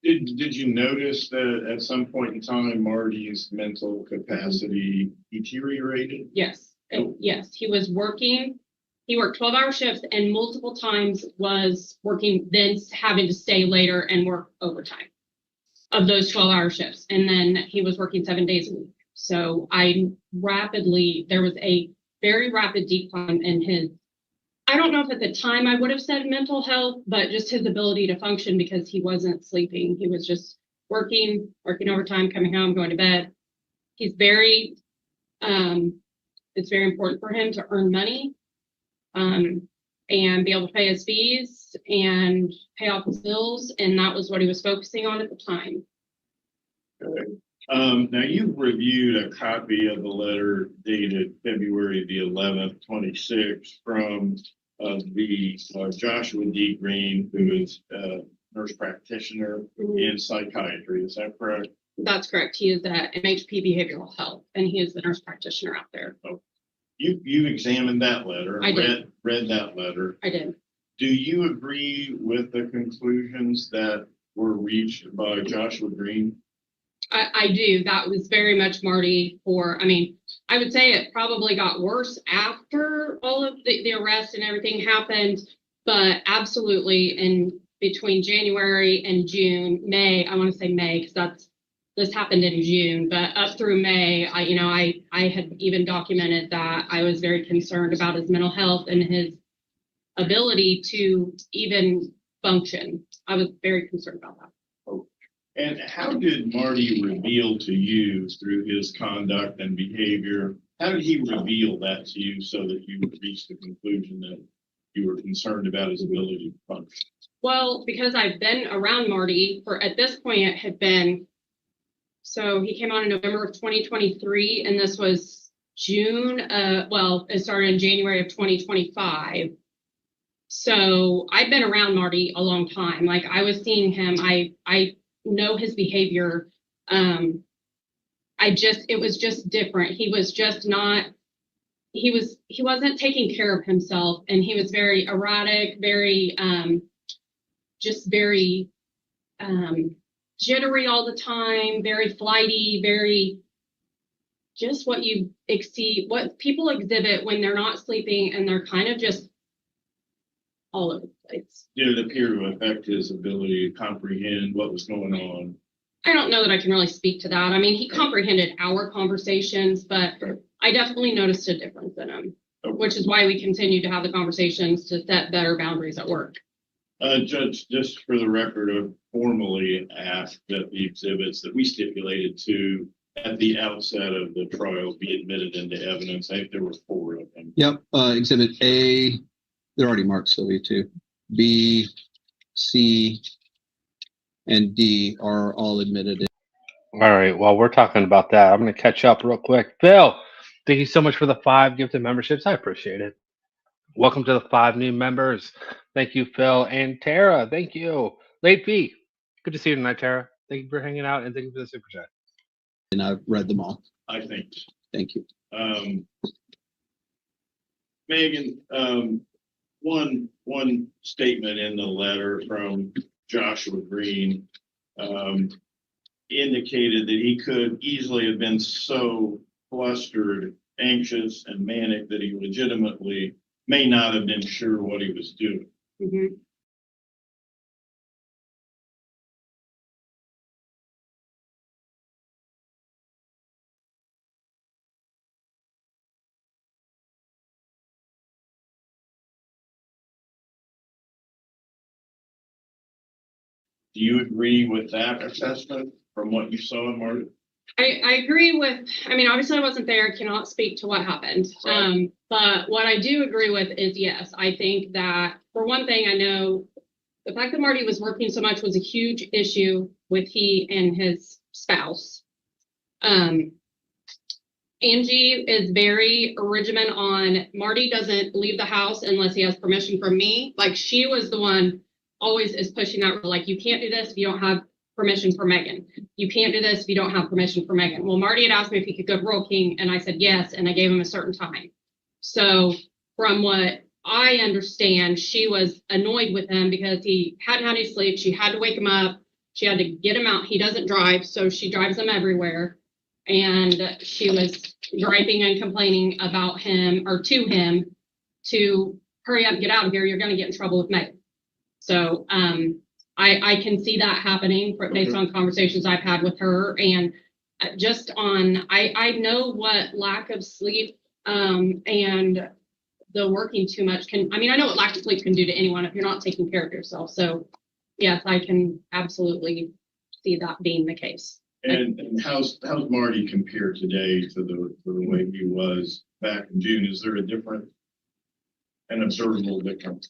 Did you notice that at some point in time, Marty's mental capacity deteriorated? Yes, yes, he was working. He worked 12-hour shifts and multiple times was working, then having to stay later and work overtime of those 12-hour shifts. And then he was working 7 days a week. So there was a very rapid decline in his, I don't know if at the time I would have said mental health, but just his ability to function because he wasn't sleeping. He was just working overtime, coming home, going to bed. He's very, it's very important for him to earn money and be able to pay his fees and pay off his bills. And that was what he was focusing on at the time. Okay. Now you've reviewed a copy of the letter dated February the 11th, 26 from the Joshua D. Green, who is a nurse practitioner in psychiatry. Is that correct? That's correct. He is at MHP Behavioral Health, and he is the nurse practitioner out there. Oh. You examined that letter. I did. Read that letter. I did. Do you agree with the conclusions that were reached by Joshua Green? I do. That was very much Marty I would say it probably got worse after all of the arrest and everything happened, but absolutely in between January and May, I want to say May, because this happened in June, but up through May, I had even documented that I was very concerned about his mental health and his ability to even function. I was very concerned about that. And how did Marty reveal to you through his conduct and behavior? How did he reveal that to you so that you would reach the conclusion that you were concerned about his ability to function? Well, because I've been around Marty at this point, it had been, so he came on in November of 2023, and this was June, it started in January of 2025. So I've been around Marty a long time. Like I was seeing him, I know his behavior. It was just different. He was just not, he wasn't taking care of himself, and he was very erratic, very, just very, jittery all the time, very flighty, very, just what people exhibit when they're not sleeping and they're kind of just all over the place. Did it appear to affect his ability to comprehend what was going on? I don't know that I can really speak to that. I mean, he comprehended our conversations, but I definitely noticed a difference in him, which is why we continue to have the conversations to set better boundaries at work. Judge, just for the record, I formally asked that the exhibits that we stipulated to at the outset of the trial be admitted into evidence. I think there were 4 of them. Yep. Exhibit A, they're already marked, Sylvia, too. B, C, and D are all admitted. All right. While we're talking about that, I'm going to catch up real quick. Phil, thank you so much for the 5 gifted memberships. I appreciate it. Welcome to the 5 new members. Thank you, Phil. And Tara, thank you. Late fee. Good to see you tonight, Tara. Thank you for hanging out, and thank you for the super chat. And I've read them all. I think. Thank you. Megan, one statement in the letter from Joshua Green indicated that he could easily have been so flustered, anxious, and manic that he legitimately may not have been sure what he was doing. Mm-hmm. Do you agree with that assessment from what you saw in Marty? I agree with, obviously I wasn't there, cannot speak to what happened. Right. But what I do agree with is, yes, I think that for one thing, I know the fact that Marty was working so much was a huge issue with he and his spouse. Angie is very regimen on Marty doesn't leave the house unless he has permission from me. Like, she was the one always is pushing that, like, you can't do this if you don't have permission from Megan. You can't do this if you don't have permission from Megan. Well, Marty had asked me if he could go to Royal King, and I said yes, and I gave him a certain time. So from what I understand, she was annoyed with him because he hadn't had any sleep. She had to wake him up. She had to get him out. He doesn't drive, so she drives him everywhere. And she was griping and complaining about him, or to him, to hurry up, get out of here. You're going to get in trouble with Megan. So I can see that happening based on conversations I've had with her. And just on, I know what lack of sleep and the working too much can, I mean, I know what lack of sleep can do to anyone if you're not taking care of yourself. So yes, I can absolutely see that being the case. And how's Marty compared today to the way he was back in June? Is there a different and observable difference?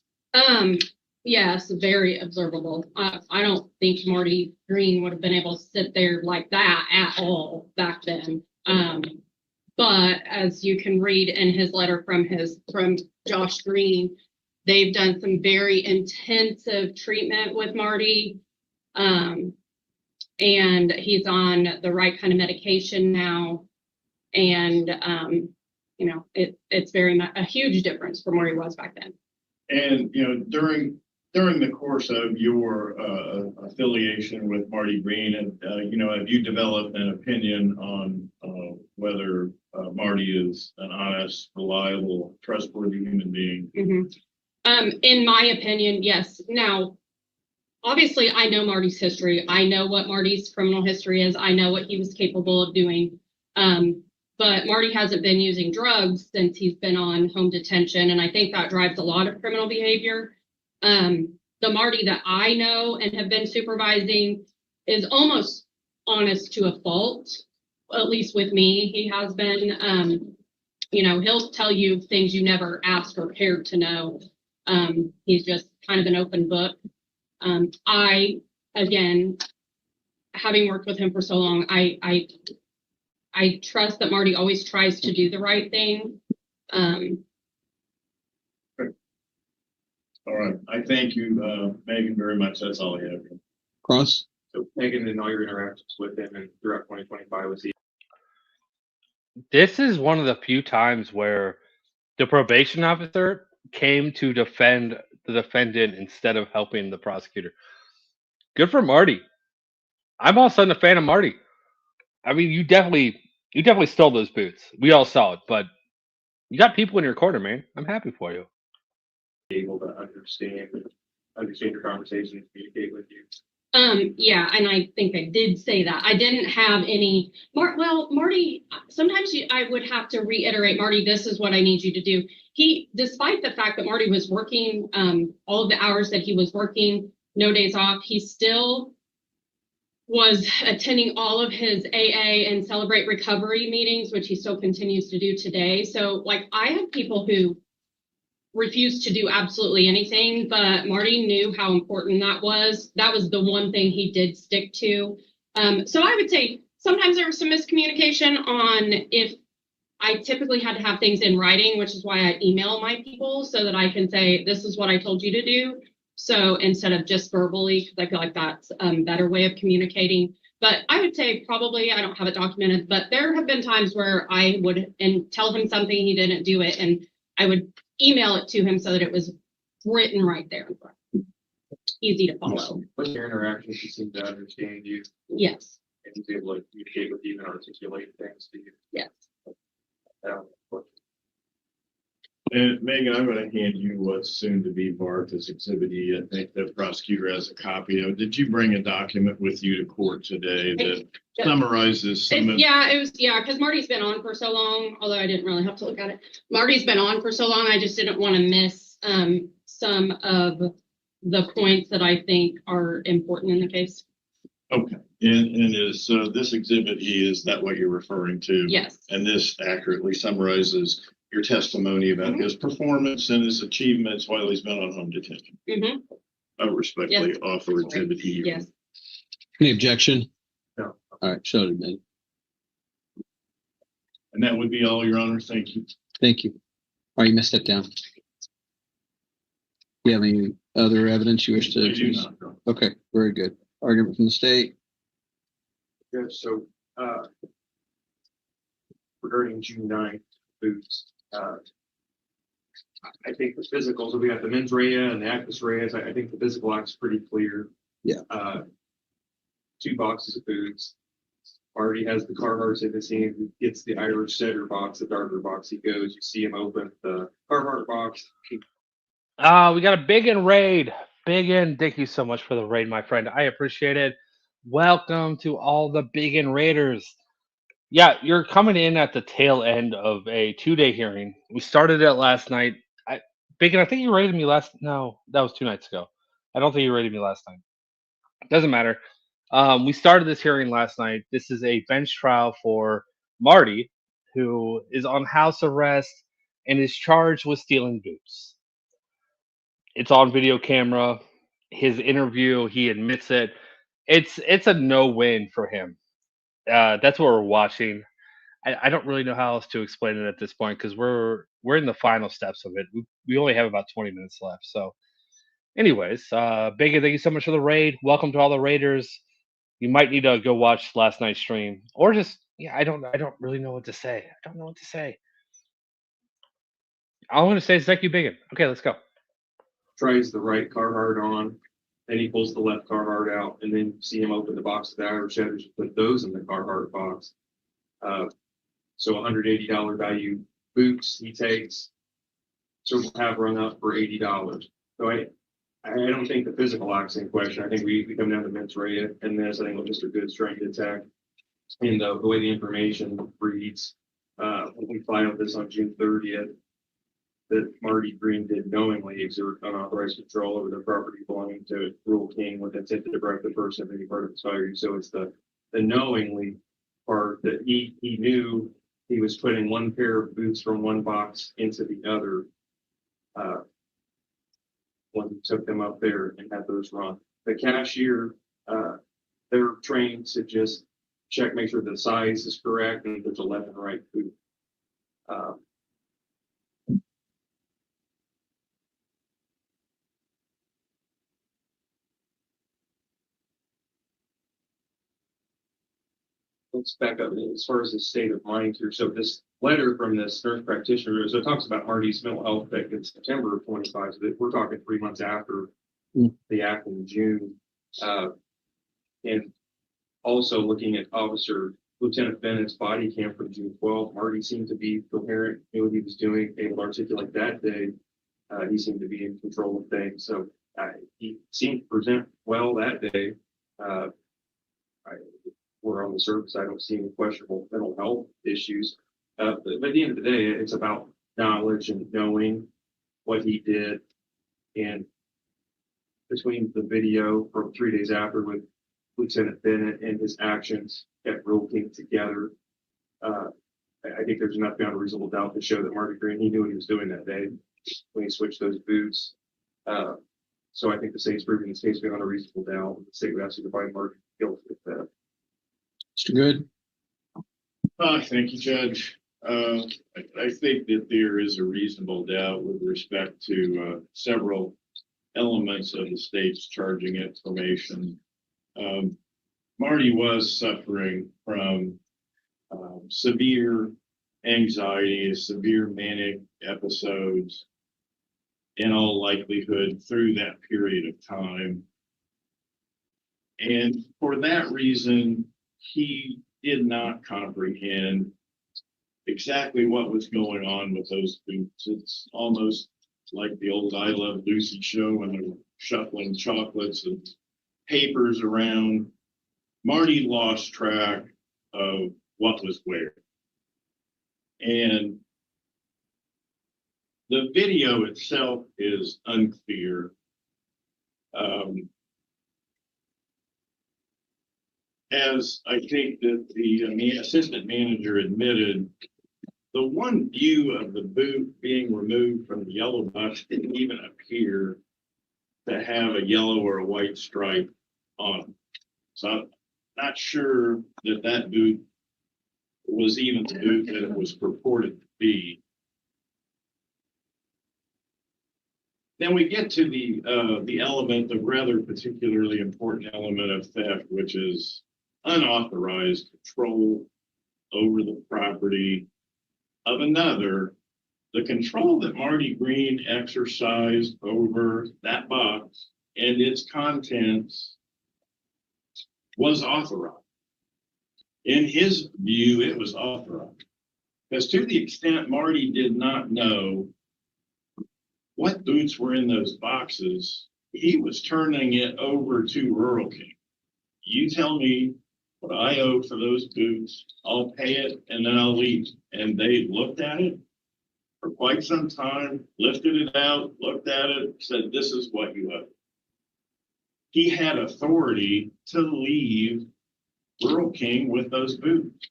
Yes, very observable. I don't think Marty Green would have been able to sit there like that at all back then. But as you can read in his letter from Josh Green, they've done some very intensive treatment with Marty. And he's on the right kind of medication now. And, you know, it's very much a huge difference from where he was back then. And, you know, during the course of your affiliation with Marty Green, and, you know, have you developed an opinion on whether Marty is an honest, reliable, trustworthy human being? Mm-hmm. In my opinion, yes. Now, obviously, I know Marty's history. I know what Marty's criminal history is. I know what he was capable of doing. But Marty hasn't been using drugs since he's been on home detention. And I think that drives a lot of criminal behavior. The Marty that I know and have been supervising is almost honest to a fault, at least with me. He has been, you know, he'll tell you things you never asked or cared to know. He's just kind of an open book. I, again, having worked with him for so long, I trust that Marty always tries to do the right thing. All right. I thank you, Megan, very much. That's all I have. Cross? So Megan, and all your interactions with him and throughout 2025 was he? This is one of the few times where the probation officer came to defend the defendant instead of helping the prosecutor. Good for Marty. I'm all of a sudden a fan of Marty. I mean, you definitely stole those boots. We all saw it, but you got people in your corner, man. I'm happy for you. Able to understand your conversation and communicate with you. Yeah, and I think I did say that. I didn't have any Marty, sometimes I would have to reiterate, Marty, this is what I need you to do. He, despite the fact that Marty was working all of the hours that he was working, no days off, he still was attending all of his AA and Celebrate Recovery meetings, which he still continues to do today. So, like, I have people who refused to do absolutely anything, but Marty knew how important that was. That was the one thing he did stick to. So I would say sometimes there was some miscommunication on if I typically had to have things in writing, which is why I email my people so that I can say, this is what I told you to do. So instead of just verbally, because I feel like that's a better way of communicating. But I would say probably, I don't have it documented, but there have been times where I would tell him something, he didn't do it, and I would email it to him so that it was written right there in front. Easy to follow. With your interactions, he seemed to understand you. Yes. And he's able to communicate with you and articulate things to you. Yes. And Megan, I'm going to hand you what's soon to be marked as Exhibit E. I think the prosecutor has a copy of it. Did you bring a document with you to court today that summarizes some of? Yeah, it was, because Marty's been on for so long, although I didn't really have to look at it. Marty's been on for so long, I just didn't want to miss some of the points that I think are important in the case. Okay. And is this Exhibit E, is that what you're referring to? Yes. And this accurately summarizes your testimony about his performance and his achievements while he's been on home detention. I respectfully offer Exhibit E. Yes. Any objection? No. All right, show it, man. And that would be all, Your Honor. Thank you. Thank you. All right, you may step down. Do you have any other evidence you wish to? I do not, Your Honor. Okay, very good. Argument from the state. Good, so, regarding June 9th, boots, I think the physicals, we got the mens rea and the actus reus. I think the physical act's pretty clear. Yeah. 2 boxes of boots. Already has the Carhartts in the scene. He gets the Irish setter box, the darker box. He goes, you see him open the Carhartt box. We got a big in raid. Big in. Thank you so much for the raid, my friend. I appreciate it. Welcome to all the big in raiders. Yeah, you're coming in at the tail end of a 2-day hearing. We started it last night. Bacon, I think you rated me last. No, that was 2 nights ago. I don't think you rated me last time. Doesn't matter. We started this hearing last night. This is a bench trial for Marty, who is on house arrest and is charged with stealing boots. It's on video camera. His interview, he admits it. It's a no-win for him. That's what we're watching. I don't really know how else to explain it at this point because we're in the final steps of it. We only have about 20 minutes left. So, anyways, Bacon, thank you so much for the raid. Welcome to all the raiders. You might need to go watch last night's stream or just I don't really know what to say. I don't know what to say. All I'm gonna say is thank you, Bacon. Okay, let's go. Tries the right Carhartt on, then he pulls the left Carhartt out, and then you see him open the box of the Irish setters and put those in the Carhartt box. So $180 value boots he takes, so we'll have run up for $80. So I don't think the physical act's in question. I think we come down to mens rea and this. I think it's just a good strength attack. And the way the information reads, when we filed this on June 30th, that Marty Green did knowingly exert unauthorized control over the property belonging to Rural King with intent to deprive the person of any part of his value. So it's the knowingly part that he knew he was putting one pair of boots from one box into the other. When he took them up there and had those run. The cashier, they're trained to just check, make sure the size is correct and there's a left and right boot. Let's back up as far as the state of mind here. So this letter from this nurse practitioner, so it talks about Marty's mental health back in September of 25. So that we're talking 3 months after the act in June. And also looking at Officer Lieutenant Bennett's body cam from June 12, Marty seemed to be coherent, knew what he was doing, able to articulate that day. He seemed to be in control of things. So he seemed to present well that day. We're on the surface, I don't see any questionable mental health issues. But at the end of the day, it's about knowledge and knowing what he did. And between the video from 3 days after with Lieutenant Bennett and his actions at Rural King together, I think there's enough beyond a reasonable doubt to show that Marty Green, he knew what he was doing that day when he switched those boots. So I think the state's proving the state's beyond a reasonable doubt. The state would absolutely find Marty guilty of that. Mr. Good. Thank you, Judge. I think that there is a reasonable doubt with respect to several elements of the state's charging information. Marty was suffering from severe anxiety, severe manic episodes, in all likelihood through that period of time. And for that reason, he did not comprehend exactly what was going on with those boots. It's almost like the old I Love Lucy show when they're shuffling chocolates and papers around. Marty lost track of what was where. And the video itself is unclear. As I think that the assistant manager admitted, the one view of the boot being removed from the yellow box didn't even appear to have a yellow or a white stripe on it. So I'm not sure that that boot was even the boot that it was purported to be. Then we get to the element, the rather particularly important element of theft, which is unauthorized control over the property of another. The control that Marty Green exercised over that box and its contents was authorized. In his view, it was authorized. Because to the extent Marty did not know what boots were in those boxes, he was turning it over to Rural King. You tell me what I owe for those boots, I'll pay it, and then I'll leave. And they looked at it for quite some time, lifted it out, looked at it, said, this is what you owe. He had authority to leave Rural King with those boots.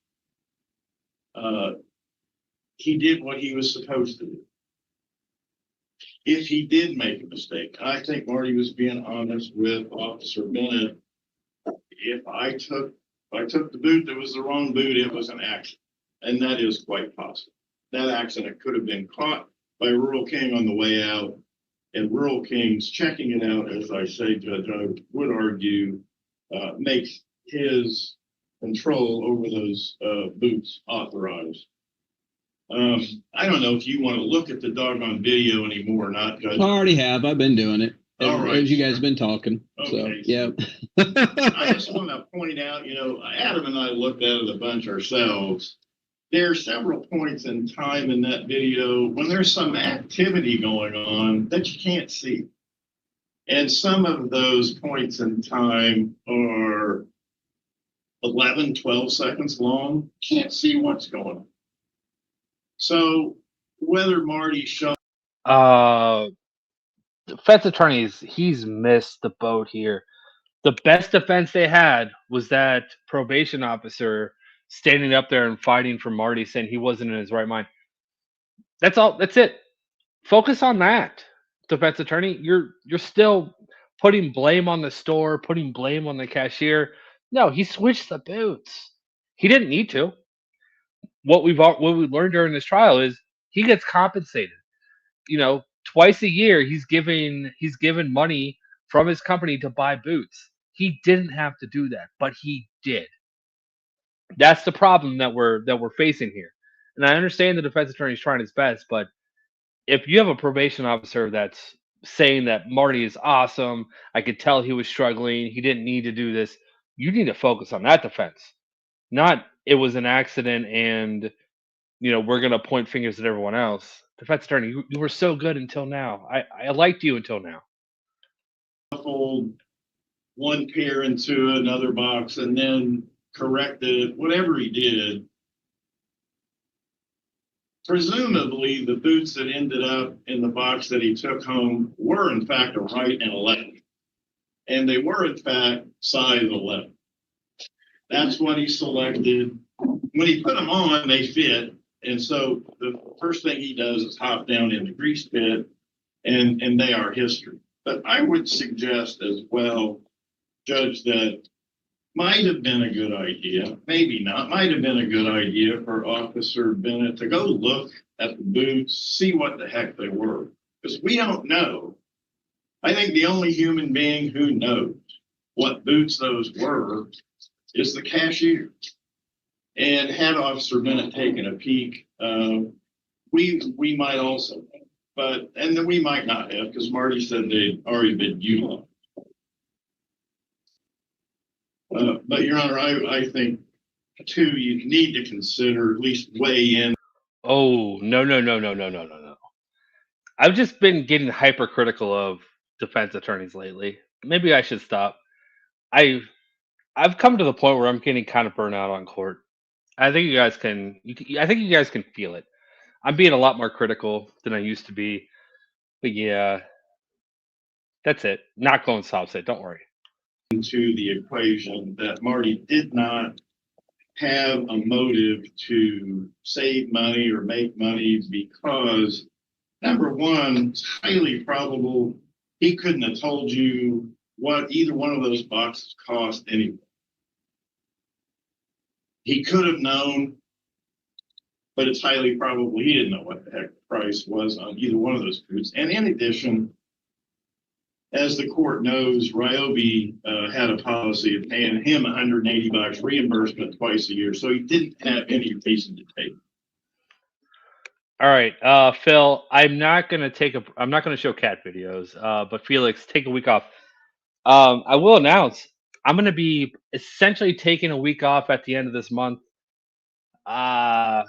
He did what he was supposed to do. If he did make a mistake, I think Marty was being honest with Officer Bennett. If I took the boot that was the wrong boot, it was an accident. And that is quite possible. That accident could have been caught by Rural King on the way out. And Rural King's checking it out, as I say, Judge, I would argue, makes his control over those boots authorized. I don't know if you want to look at the doggone video anymore or not, Judge. I already have. I've been doing it. All right. As you guys have been talking. Okay. So, yeah. I just want to point out, Adam and I looked at it a bunch ourselves. There are several points in time in that video when there's some activity going on that you can't see. And some of those points in time are 11, 12 seconds long. Can't see what's going on. So whether Marty shot. Defense attorneys, he's missed the boat here. The best defense they had was that probation officer standing up there and fighting for Marty, saying he wasn't in his right mind. That's all. That's it. Focus on that, defense attorney. You're still putting blame on the store, putting blame on the cashier. No, he switched the boots. He didn't need to. What we learned during this trial is he gets compensated. Twice a year he's given money from his company to buy boots. He didn't have to do that, but he did. That's the problem that we're facing here. And I understand the defense attorney is trying his best, but if you have a probation officer that's saying that Marty is awesome, I could tell he was struggling, he didn't need to do this, you need to focus on that defense. Not it was an accident and we're gonna point fingers at everyone else. Defense attorney, you were so good until now. I liked you until now. Fold one pair into another box and then corrected it, whatever he did. Presumably, the boots that ended up in the box that he took home were, in fact, a right and a left. And they were, in fact, size 11. That's what he selected. When he put them on, they fit. And so the first thing he does is hop down in the grease pit, and they are history. But I would suggest as well, Judge, that might have been a good idea, maybe not, might have been a good idea for Officer Bennett to go look at the boots, see what the heck they were. Because we don't know. I think the only human being who knows what boots those were is the cashier. And had Officer Bennett taken a peek, we might also, and then we might not have, because Marty said they'd already been utilized. But Your Honor, I think too, you need to consider, at least weigh in. Oh, no. I've just been getting hypercritical of defense attorneys lately. Maybe I should stop. I've come to the point where I'm getting kind of burnt out on court. I think you guys can feel it. I'm being a lot more critical than I used to be. But yeah, that's it. Not going soft set. Don't worry. Into the equation that Marty did not have a motive to save money or make money because, number one, it's highly probable he couldn't have told you what either one of those boxes cost anyway. He could have known but it's highly probable he didn't know what the heck the price was on either one of those boots. And in addition, as the court knows, Ryobi had a policy of paying him $180 reimbursement twice a year, so he didn't have any reason to take it. All right, Phil, I'm not gonna show cat videos, but Felix, take a week off. I will announce I'm gonna be essentially taking a week off at the end of this month. I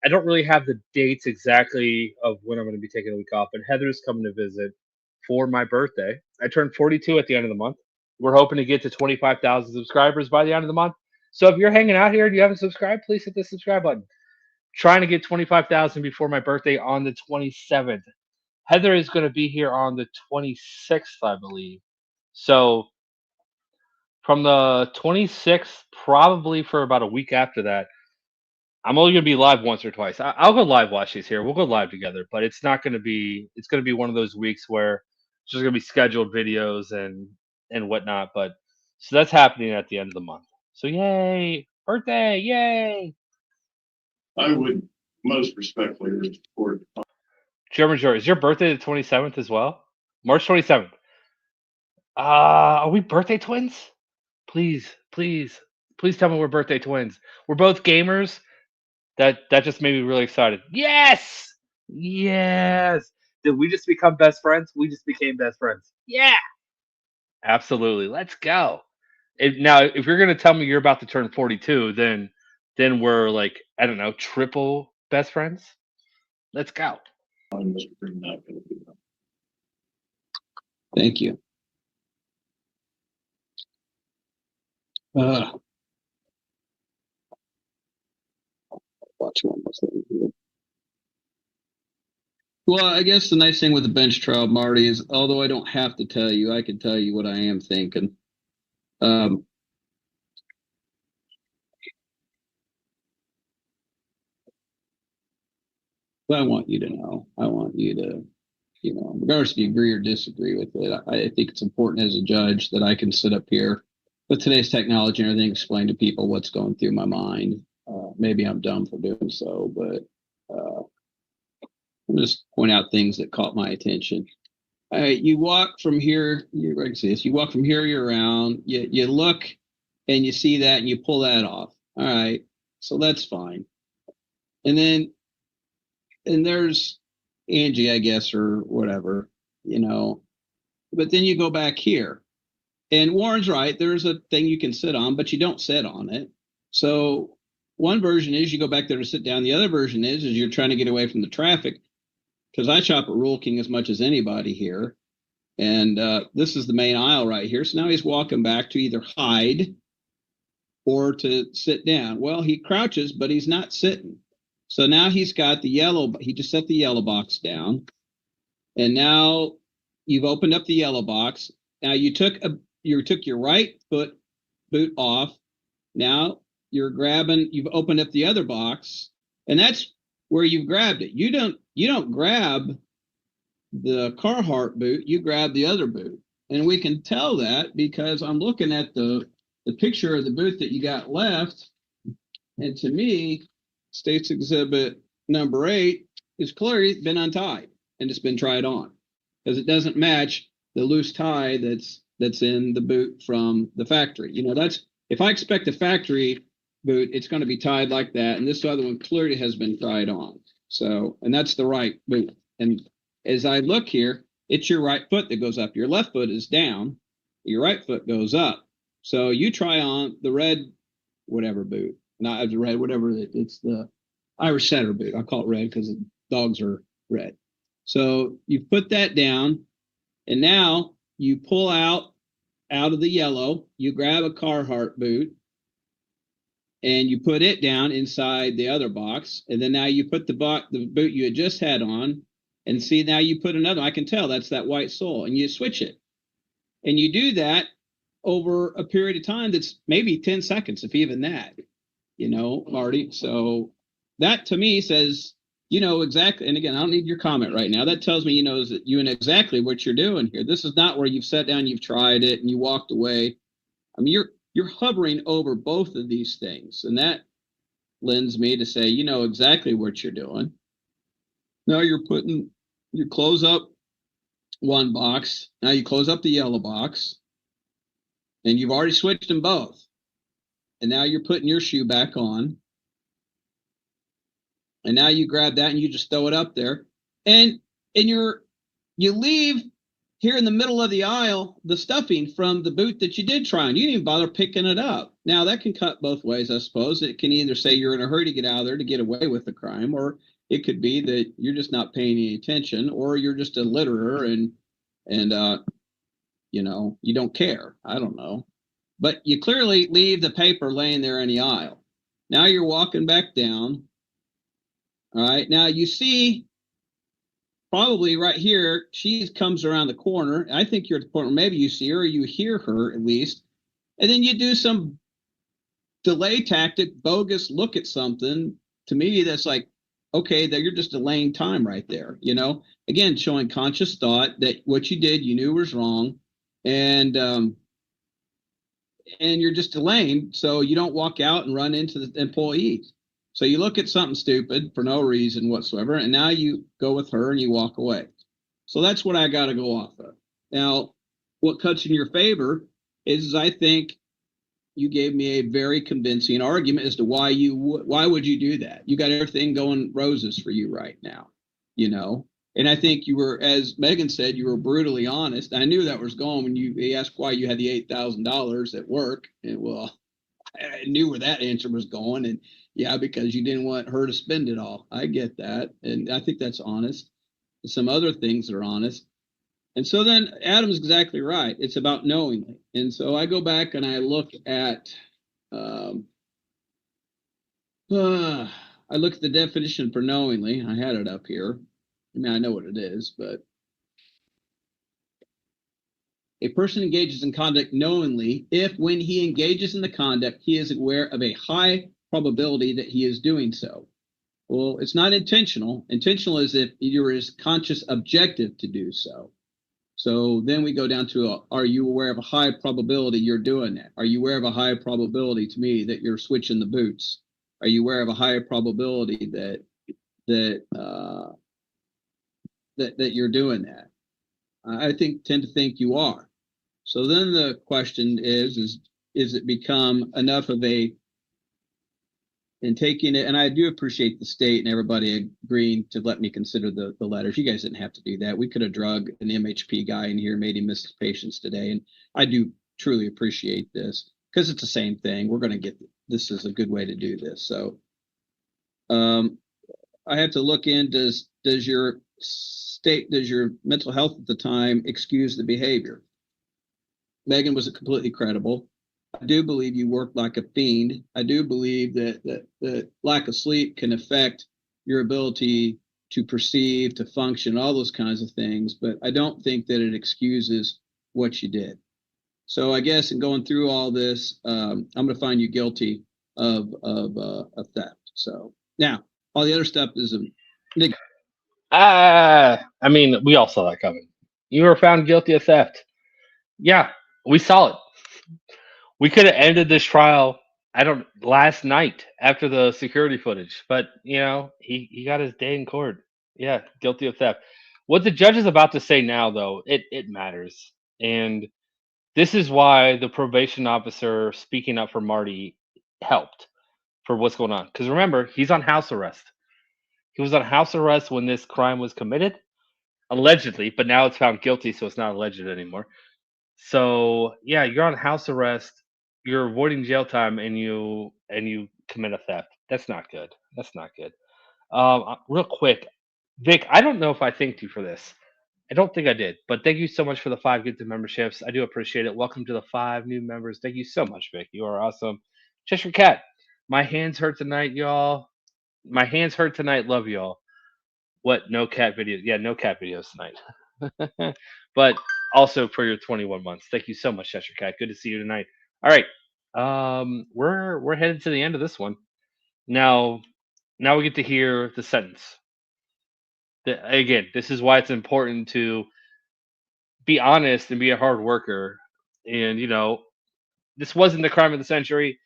don't really have the dates exactly of when I'm gonna be taking a week off, but Heather's coming to visit for my birthday. I turned 42 at the end of the month. We're hoping to get to 25,000 subscribers by the end of the month. So if you're hanging out here and you haven't subscribed, please hit the subscribe button. Trying to get 25,000 before my birthday on the 27th. Heather is going to be here on the 26th, I believe. So from the 26th, probably for about a week after that, I'm only going to be live once or twice. I'll go live while she's here. We'll go live together, but it's not going to be. It's going to be one of those weeks where it's just going to be scheduled videos and whatnot. But so that's happening at the end of the month. So yay, birthday, yay! I would most respectfully report. German George, is your birthday the 27th as well? March 27th. Are we birthday twins? Please, please, please tell me we're birthday twins. We're both gamers. That just made me really excited. Yes! Yes! Did we just become best friends? We just became best friends. Yeah! Absolutely. Let's go. Now, if you're gonna tell me you're about to turn 42, then we're like, I don't know, triple best friends. Let's go. Thank you. Watch one more thing here. Well, I guess the nice thing with the bench trial, Marty, is although I don't have to tell you, I can tell you what I am thinking. But I want you to know. I want you to, regardless if you agree or disagree with it, I think it's important as a judge that I can sit up here with today's technology and everything, explain to people what's going through my mind. Maybe I'm dumb for doing so, but I'll just point out things that caught my attention. You walk from here, you walk from here, you're around, you look and you see that and you pull that off. All right, so that's fine. And there's Angie, I guess, or whatever, but then you go back here and Warren's right. There's a thing you can sit on, but you don't sit on it. So one version is you go back there to sit down. The other version is you're trying to get away from the traffic, because I shop at Rural King as much as anybody here. And this is the main aisle right here. So now he's walking back to either hide or to sit down. Well, he crouches, but he's not sitting. So now he's got he just set the yellow box down. And now you've opened up the yellow box. Now you took your right foot boot off. Now you've opened up the other box, and that's where you've grabbed it. You don't grab the Carhartt boot, you grab the other boot. And we can tell that because I'm looking at the picture of the boot that you got left. And to me, State's Exhibit number 8 is clearly been untied and it's been tried on, because it doesn't match the loose tie that's in the boot from the factory. That's, if I expect a factory boot, it's going to be tied like that. And this other one clearly has been tried on. So, and that's the right boot. And as I look here, it's your right foot that goes up. Your left foot is down. Your right foot goes up. So you try on the red, whatever boot, not the red, whatever it's the Irish setter boot. I call it red because the dogs are red. So you put that down, and now you pull out of the yellow. You grab a Carhartt boot, and you put it down inside the other box. And then now you put the boot you had just had on, and see, now you put another. I can tell that's that white sole, and you switch it. And you do that over a period of time that's maybe 10 seconds, if even that, Marty. So that to me says, exactly. And again, I don't need your comment right now. That tells me, that you know exactly what you're doing here. This is not where you've sat down, you've tried it, and you walked away. I mean, you're hovering over both of these things, and that lends me to say, you know exactly what you're doing. Now you close up one box. Now you close up the yellow box, and you've already switched them both. And now you're putting your shoe back on. And now you grab that and you just throw it up there. And you leave here in the middle of the aisle the stuffing from the boot that you did try on. You didn't even bother picking it up. Now that can cut both ways, I suppose. It can either say you're in a hurry to get out of there to get away with the crime, or it could be that you're just not paying any attention, or you're just a litterer and you don't care. I don't know. But you clearly leave the paper laying there in the aisle. Now you're walking back down. All right. Now you see probably right here, she comes around the corner. I think you're at the corner. Maybe you see her or you hear her at least. And then you do some delay tactic, bogus look at something. To me, that's like, okay, that you're just delaying time right there. Again, showing conscious thought that what you did, you knew was wrong. And you're just delaying so you don't walk out and run into the employees. So you look at something stupid for no reason whatsoever, and now you go with her and you walk away. So that's what I got to go off of. Now, what cuts in your favor is I think you gave me a very convincing argument as to why would you do that? You got everything going roses for you right now, And I think you were, as Megan said, you were brutally honest. I knew that was going when he asked why you had the $8,000 at work. And well, I knew where that answer was going. And yeah, because you didn't want her to spend it all. I get that. And I think that's honest. Some other things are honest. And so then Adam's exactly right. It's about knowingly. And so I go back and I look at, I look at the definition for knowingly. I had it up here. I mean, I know what it is, but a person engages in conduct knowingly if, when he engages in the conduct, he is aware of a high probability that he is doing so. Well, it's not intentional. Intentional is if you're his conscious objective to do so. So then we go down to, are you aware of a high probability you're doing that? Are you aware of a high probability to me that you're switching the boots? Are you aware of a high probability that you're doing that? I tend to think you are. So then the question is it become enough of in taking it, and I do appreciate the state and everybody agreeing to let me consider the letters. You guys didn't have to do that. We could have drug an MHP guy in here, made him miss his patients today. And I do truly appreciate this because it's the same thing. We're going to get, this is a good way to do this. So I have to look in, does your mental health at the time excuse the behavior? Megan was completely credible. I do believe you work like a fiend. I do believe that lack of sleep can affect your ability to perceive, to function, all those kinds of things. But I don't think that it excuses what you did. So I guess in going through all this, I'm going to find you guilty of theft. So now all the other stuff is I mean, we all saw that coming. You were found guilty of theft. Yeah, we saw it. We could have ended this trial last night after the security footage, but he got his day in court. Yeah, guilty of theft. What the judge is about to say now, though, it matters, and this is why the probation officer speaking up for Marty helped for what's going on. Because remember, he's on house arrest. He was on house arrest when this crime was committed, allegedly, but now it's found guilty, so it's not alleged anymore. So yeah, you're on house arrest. You're avoiding jail time, and you commit a theft. That's not good. That's not good. Real quick, Vic, I don't know if I thanked you for this. I don't think I did, but thank you so much for the 5 gifted memberships. I do appreciate it. Welcome to the 5 new members. Thank you so much, Vic. You are awesome. Cheshire Cat, my hands hurt tonight, y'all. My hands hurt tonight. Love y'all. What? No cat videos? Yeah, no cat videos tonight. But also for your 21 months. Thank you so much, Cheshire Cat. Good to see you tonight. All right. We're headed to the end of this one. Now we get to hear the sentence. Again, this is why it's important to be honest and be a hard worker. And this wasn't the crime of the century.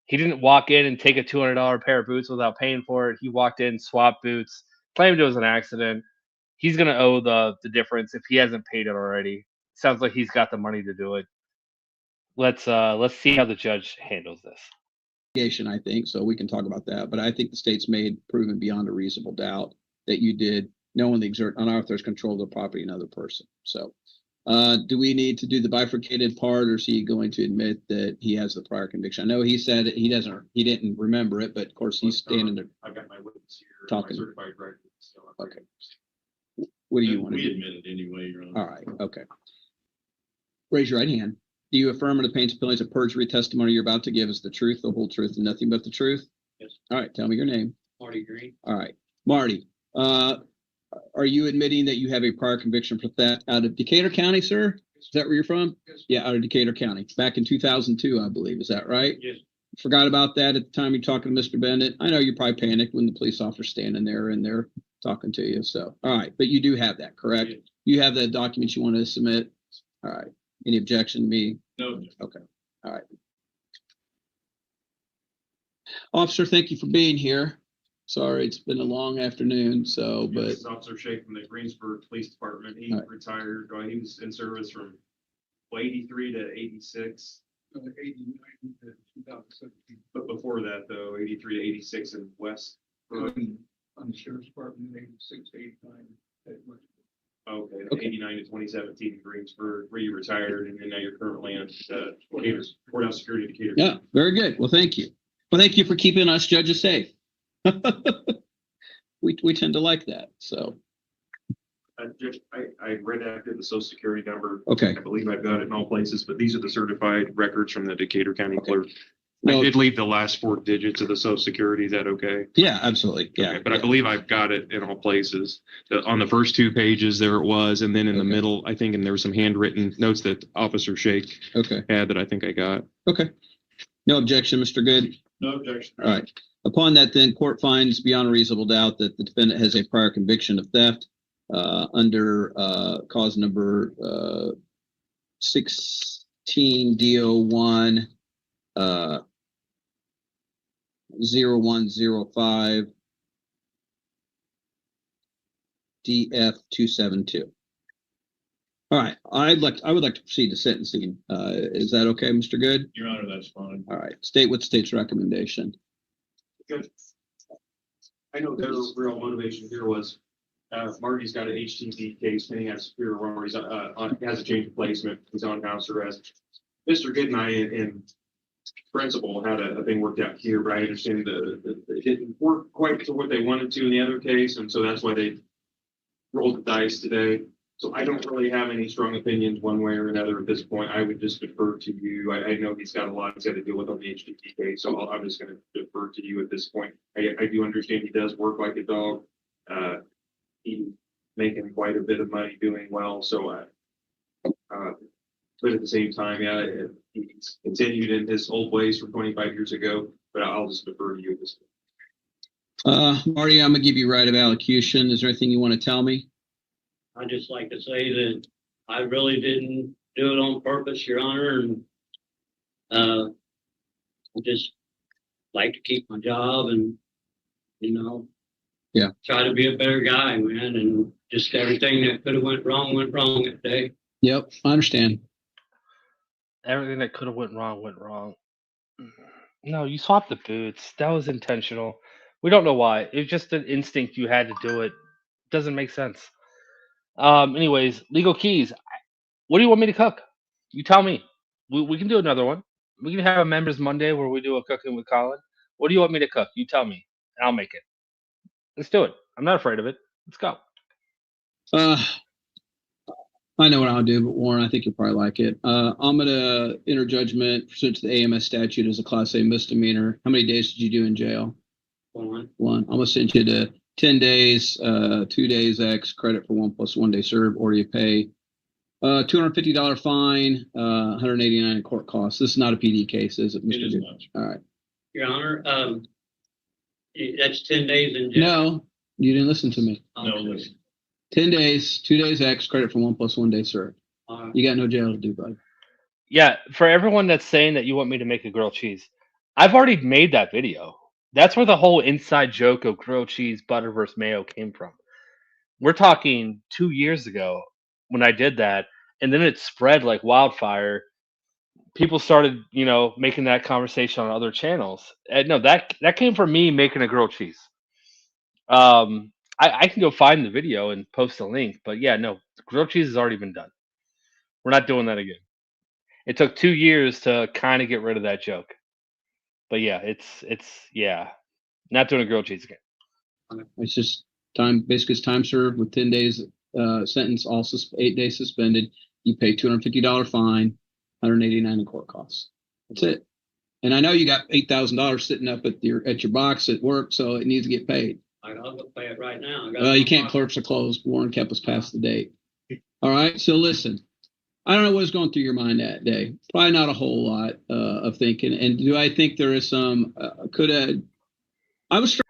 He didn't walk in and take a $200 pair of boots without paying for it. He walked in, swapped boots, claimed it was an accident. He's gonna owe the difference if he hasn't paid it already. Sounds like he's got the money to do it. Let's see how the judge handles this. I think so. We can talk about that, but I think the state's made proven beyond a reasonable doubt that you did knowingly exert unauthorized control of the property of another person. So, do we need to do the bifurcated part, or is he going to admit that he has the prior conviction? I know he said he didn't remember it, but of course he's standing there. I've got my witness here, Talking. my certified record. So Okay. What do you want to We do? admitted anyway, Your Honor. All right. Okay. Raise your right hand. Do you affirm under the pains of penalties of perjury testimony you're about to give is the truth, the whole truth, and nothing but the truth? Yes. All right. Tell me your name. Marty Green. All right. Marty, are you admitting that you have a prior conviction for theft out of Decatur County, sir? Is that where you're from? Yes. Yeah, out of Decatur County. Back in 2002, I believe. Is that right? Yes. Forgot about that at the time you're talking to Mr. Bennett. I know you're probably panicked when the police officer's standing there and they're talking to you. So, all right. But you do have that, correct? Yes. You have the documents you want to submit? All right. Any objection to me? No, Okay. All right. Officer, thank you for being here. Sorry, it's been a long afternoon, so, but This is Officer Shea from the Greensburg Police Department. He All right. retired, he was in service from 83 to 86. 89 to 2017. But before that though, 83 to 86 in West. On the Sheriff's Department, 86, 89. Okay, Okay. 89 to 2017 in Greensburg, where you retired, and then now you're currently on Decatur's Courthouse Security Decatur. yeah, very good. Well, thank you. Well, thank you for keeping us judges safe. We tend to like that, so, I redacted the social security number. okay. I believe I've got it in all places, but these are the certified records from the Decatur County Okay. clerk. No, I did leave the last 4 digits of the social security. Is that okay? yeah, absolutely. Yeah. Okay, but I yeah. believe I've got it in all places. On the first 2 pages, there it was, and then in the Okay. middle, I think, and there were some handwritten notes that Officer Shake Okay. had that I think I got. Okay. No objection, Mr. Good. No objection. All right. Upon that, then, court finds beyond a reasonable doubt that the defendant has a prior conviction of theft under cause number 16 DO1 0105 DF 272. All right. I would like to proceed to sentencing. Is that okay, Mr. Good? Your Honor, that's fine. All right. State what the state's recommendation. Good. I know their real motivation here was, Marty's got an HTV case, and he has Superior where he's, has a change of placement, he's on house arrest. Mr. Good and I, in principle, had a thing worked out here, but I understand it didn't work quite to what they wanted to in the other case, and so that's why they rolled the dice today. So I don't really have any strong opinions one way or another at this point. I would just defer to you. I know he's got a lot he's got to deal with on the HTT case, so I'm just going to defer to you at this point. I do understand he does work like a dog. He's making quite a bit of money doing well. So, but at the same time, yeah, he's continued in his old ways from 25 years ago, but I'll just defer to you at this point. Marty, I'm gonna give you right of allocution. Is there anything you want to tell me? I'd just like to say that I really didn't do it on purpose, Your Honor, and I just like to keep my job and, Yeah. try to be a better guy, man, and just everything that could have went wrong that day. Yep, I understand. Everything that could have went wrong. No, you swapped the boots. That was intentional. We don't know why. It was just an instinct you had to do it. Doesn't make sense. Anyways, legal keys. What do you want me to cook? You tell me. We can do another one. We can have a members Monday where we do a cooking with Colin. What do you want me to cook? You tell me, and I'll make it. Let's do it. I'm not afraid of it. Let's go. I know what I'll do, but Warren, I think you'll probably like it. I'm gonna enter judgment pursuant to the AMS statute as a Class A misdemeanor. How many days did you do in jail? One. One. I'm gonna send you to 10 days, 2 days X credit for 1 + 1 day served, or you pay $250 fine, 189 in court costs. This is not a PD case, is it, Mr. It is Good? not. All right. Your Honor, that's 10 days in jail. No, you didn't listen to me. No, listen. 10 days, 2 days X credit for 1 + 1 day served. All right. You got no jail to do, bud. Yeah, for everyone that's saying that you want me to make a grilled cheese, I've already made that video. That's where the whole inside joke of grilled cheese, butter versus mayo came from. We're talking 2 years ago when I did that, and then it spread like wildfire. People started, making that conversation on other channels. And no, that came from me making a grilled cheese. I can go find the video and post a link, but yeah, no, grilled cheese has already been done. We're not doing that again. It took 2 years to kind of get rid of that joke, but yeah, it's yeah, not doing a grilled cheese again. It's just time, basically it's time served with 10 days sentence, also 8 days suspended. You pay $250 fine, 189 in court costs. That's it. And I know you got $8,000 sitting up at your box at work, so it needs to get paid. I'll go pay it right now. Well, you can't. Clerks are closed. Warren kept us past the date. All right. So listen, I don't know what was going through your mind that day. Probably not a whole lot of thinking. And do I think there is some? I was.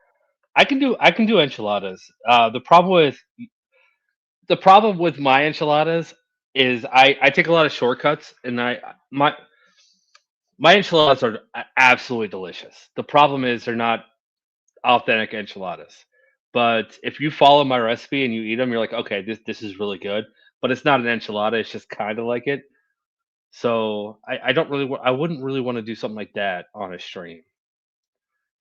I can do enchiladas. The problem with my enchiladas is I take a lot of shortcuts, and my enchiladas are absolutely delicious. The problem is they're not authentic enchiladas. But if you follow my recipe and you eat them, you're like, okay, this is really good. But it's not an enchilada; it's just kind of like it. So I don't really I wouldn't really want to do something like that on a stream,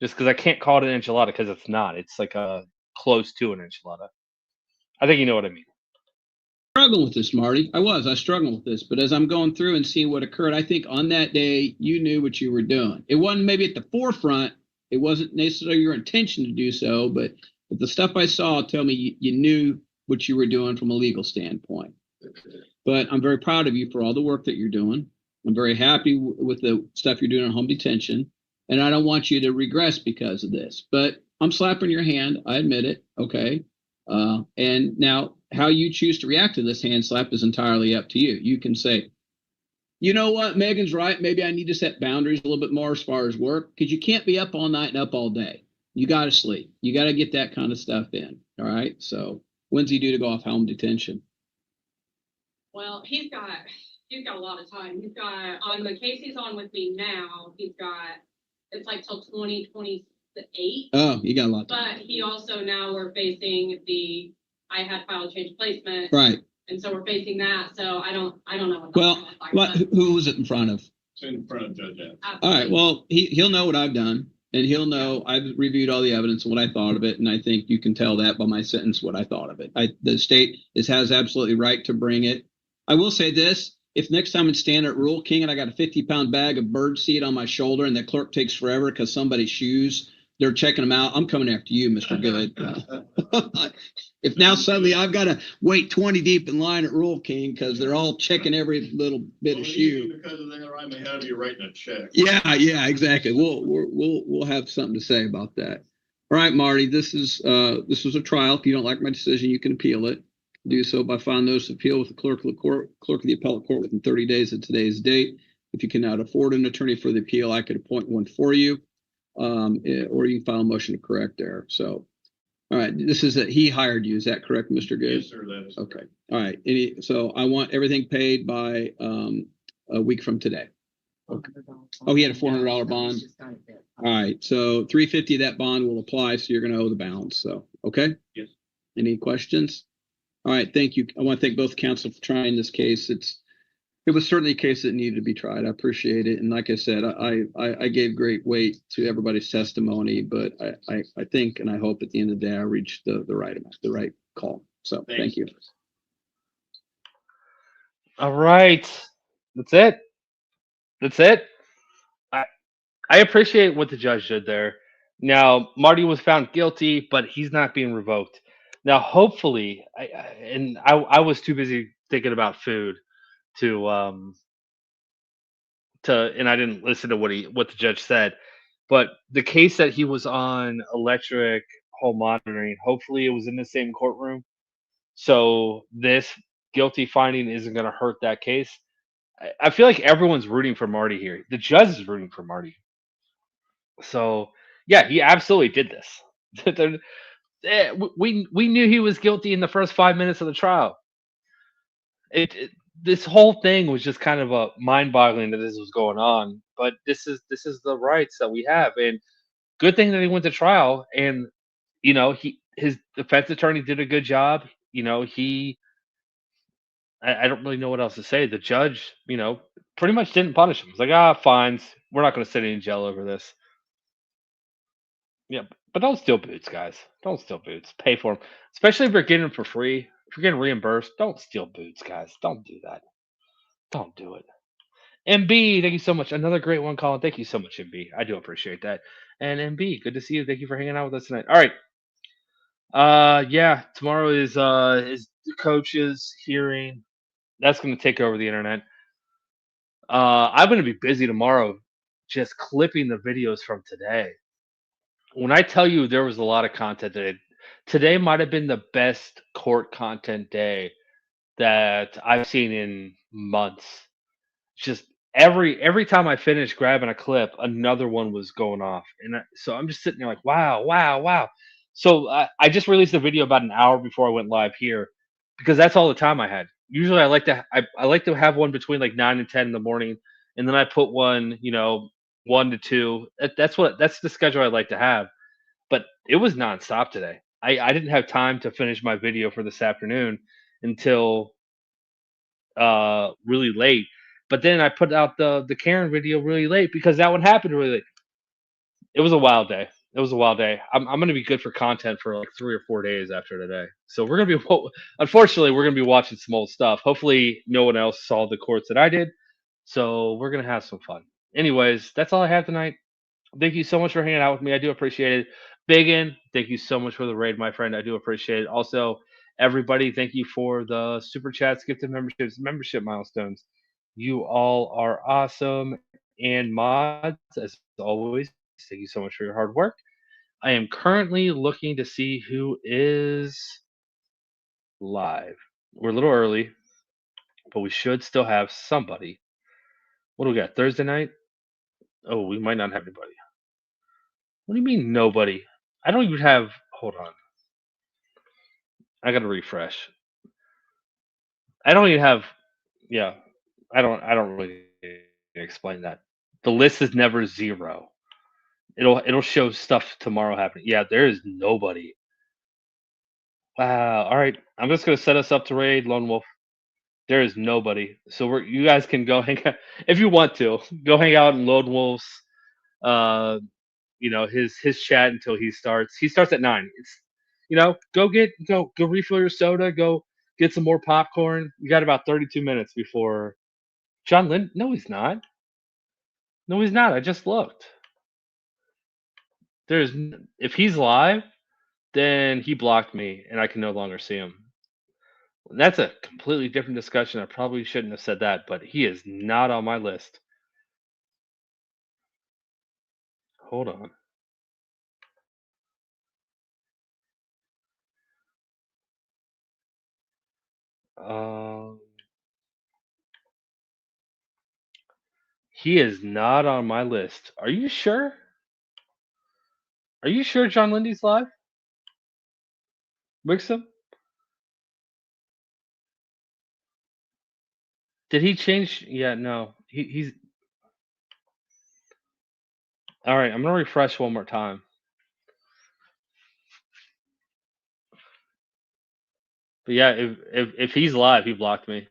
just because I can't call it an enchilada because it's not. It's like a close to an enchilada. I think you know what I mean. Struggling with this, Marty. I struggling with this, but as I'm going through and seeing what occurred, I think on that day you knew what you were doing. It wasn't maybe at the forefront. It wasn't necessarily your intention to do so, but the stuff I saw tell me you knew what you were doing from a legal standpoint. But I'm very proud of you for all the work that you're doing. I'm very happy with the stuff you're doing on home detention, and I don't want you to regress because of this. But I'm slapping your hand. I admit it. Okay. And now how you choose to react to this hand slap is entirely up to you. You can say, you know what, Megan's right. Maybe I need to set boundaries a little bit more as far as work, because you can't be up all night and up all day. You got to sleep. You got to get that kind of stuff in. All right. So when's he due to go off home detention? Well, he's got a lot of time. He's got, on the case he's on with me now, it's like till 2028. Oh, you got a lot. But he also, now we're facing I had filed change placement. Right. And so we're facing that. So I don't know. Who was it in front of? It's in front of Judge Adams. All right. Well, he'll know what I've done, and he'll know I've reviewed all the evidence and what I thought of it, and I think you can tell that by my sentence what I thought of it. The state has absolutely right to bring it. I will say this: if next time I'm standing at Rule King and I got a 50-pound bag of bird seed on my shoulder, and the clerk takes forever because somebody's shoes, they're checking them out, I'm coming after you, Mr. Good. If now suddenly I've got to wait 20 deep in line at Rule King because they're all checking every little bit of shoe. Because of that, I may have you writing a check. Yeah, exactly. We'll have something to say about that. All right, Marty. This was a trial. If you don't like my decision, you can appeal it. Do so by filing notice of appeal with the clerk of the appellate court within 30 days of today's date. If you cannot afford an attorney for the appeal, I could appoint one for you, or you can file a motion to correct error. So, all right, this is that he hired you. Is that correct, Mr. Good? Yes, sir. That is okay. All right. So I want everything paid by a week from today. Okay. Oh, he had a $400 bond. All right. So $350 of that bond will apply. So you're going to owe the balance. So, okay. Yes. Any questions? All right. Thank you. I want to thank both counsel for trying this case. It was certainly a case that needed to be tried. I appreciate it. And like I said, I gave great weight to everybody's testimony, but I think and I hope at the end of the day I reached the right call. So thank you. All right. That's it. I appreciate what the judge did there. Now, Marty was found guilty, but he's not being revoked. Now, hopefully, I was too busy thinking about food and I didn't listen to what the judge said. But the case that he was on electric home monitoring, hopefully it was in the same courtroom. So this guilty finding isn't going to hurt that case. I feel like everyone's rooting for Marty here. The judge is rooting for Marty. So yeah, he absolutely did this. We knew he was guilty in the first 5 minutes of the trial. this whole thing was just kind of a mind-boggling that this was going on. But this is the rights that we have, and good thing that he went to trial. And his defense attorney did a good job. He I don't really know what else to say. The judge, pretty much didn't punish him. It's like, fines. We're not going to sit in jail over this. Yeah, but don't steal boots, guys. Don't steal boots. Pay for them, especially if you're getting them for free. If you're getting reimbursed, don't steal boots, guys. Don't do that. Don't do it. MB, thank you so much. Another great one, Colin. Thank you so much, MB. I do appreciate that. And MB, good to see you. Thank you for hanging out with us tonight. All right. Yeah, tomorrow is the coach's hearing. That's going to take over the internet. I'm going to be busy tomorrow, just clipping the videos from today. When I tell you there was a lot of content today might have been the best court content day that I've seen in months. Just every time I finished grabbing a clip, another one was going off, and so I'm just sitting there like, wow, wow, wow. So I just released a video about an hour before I went live here, because that's all the time I had. Usually I like to have one between like 9 and 10 in the morning, and then I put one 1 to 2. That's the schedule I like to have. But it was nonstop today. I didn't have time to finish my video for this afternoon until really late. But then I put out the Karen video really late because that one happened really late. It was a wild day. It was a wild day. I'm gonna be good for content for like 3 or 4 days after today. So we're gonna be unfortunately we're gonna be watching some old stuff. Hopefully no one else saw the courts that I did. So we're gonna have some fun. Anyways, that's all I have tonight. Thank you so much for hanging out with me. I do appreciate it. Biggin, thank you so much for the raid, my friend. I do appreciate it. Also, everybody, thank you for the super chats, gifted memberships, membership milestones. You all are awesome. And mods, as always, thank you so much for your hard work. I am currently looking to see who is live. We're a little early, but we should still have somebody. What do we got? Thursday night? Oh, we might not have anybody. What do you mean nobody? I don't even have. Hold on. I gotta refresh. I don't even have. Yeah, I don't. I don't really explain that. The list is never zero. It'll show stuff tomorrow happening. Yeah, there is nobody. Wow. All right. I'm just gonna set us up to raid Lone Wolf. There is nobody. So you guys can go hang out if you want to. Go hang out in Lone Wolf's. Uh, his chat until he starts. He starts at 9. It's go refill your soda, go get some more popcorn. You got about 32 minutes before John Lynn. No, he's not. No, he's not. I just looked. If he's live, then he blocked me and I can no longer see him. That's a completely different discussion. I probably shouldn't have said that, but he is not on my list. Hold on. He is not on my list. Are you sure? Are you sure John Lindy's live? Wixom? Did he change? Yeah, no. He's all right. I'm gonna refresh one more time. But yeah, if he's live, he blocked me,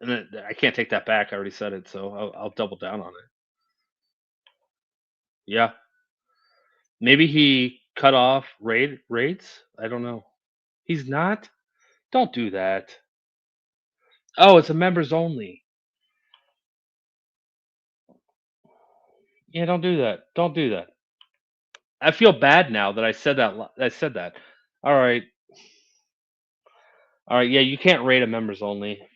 and I can't take that back. I already said it, so I'll double down on it. Yeah, maybe he cut off raids. I don't know. He's not. Don't do that. Oh, it's a members only. Yeah, don't do that. Don't do that. I feel bad now that I said that. I said that. All right. All right. Yeah, you can't rate a members only.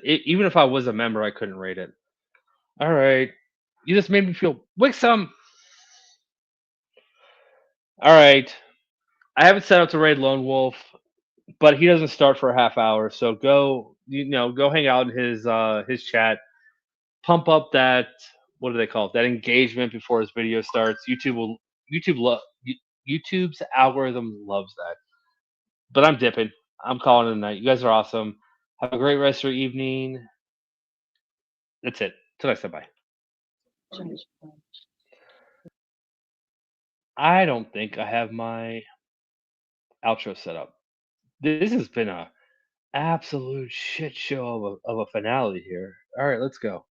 Even if I was a member, I couldn't rate it. All right. You just made me feel Wixom. All right. I have it set up to raid Lone Wolf, but he doesn't start for a half hour. So go hang out in his chat. Pump up that, what do they call it? That engagement before his video starts. YouTube's algorithm loves that. But I'm dipping. I'm calling it a night. You guys are awesome. Have a great rest of your evening. That's it. Till next time. Bye. I don't think I have my outro set up. This has been a absolute shit show of a finale here. All right, let's go.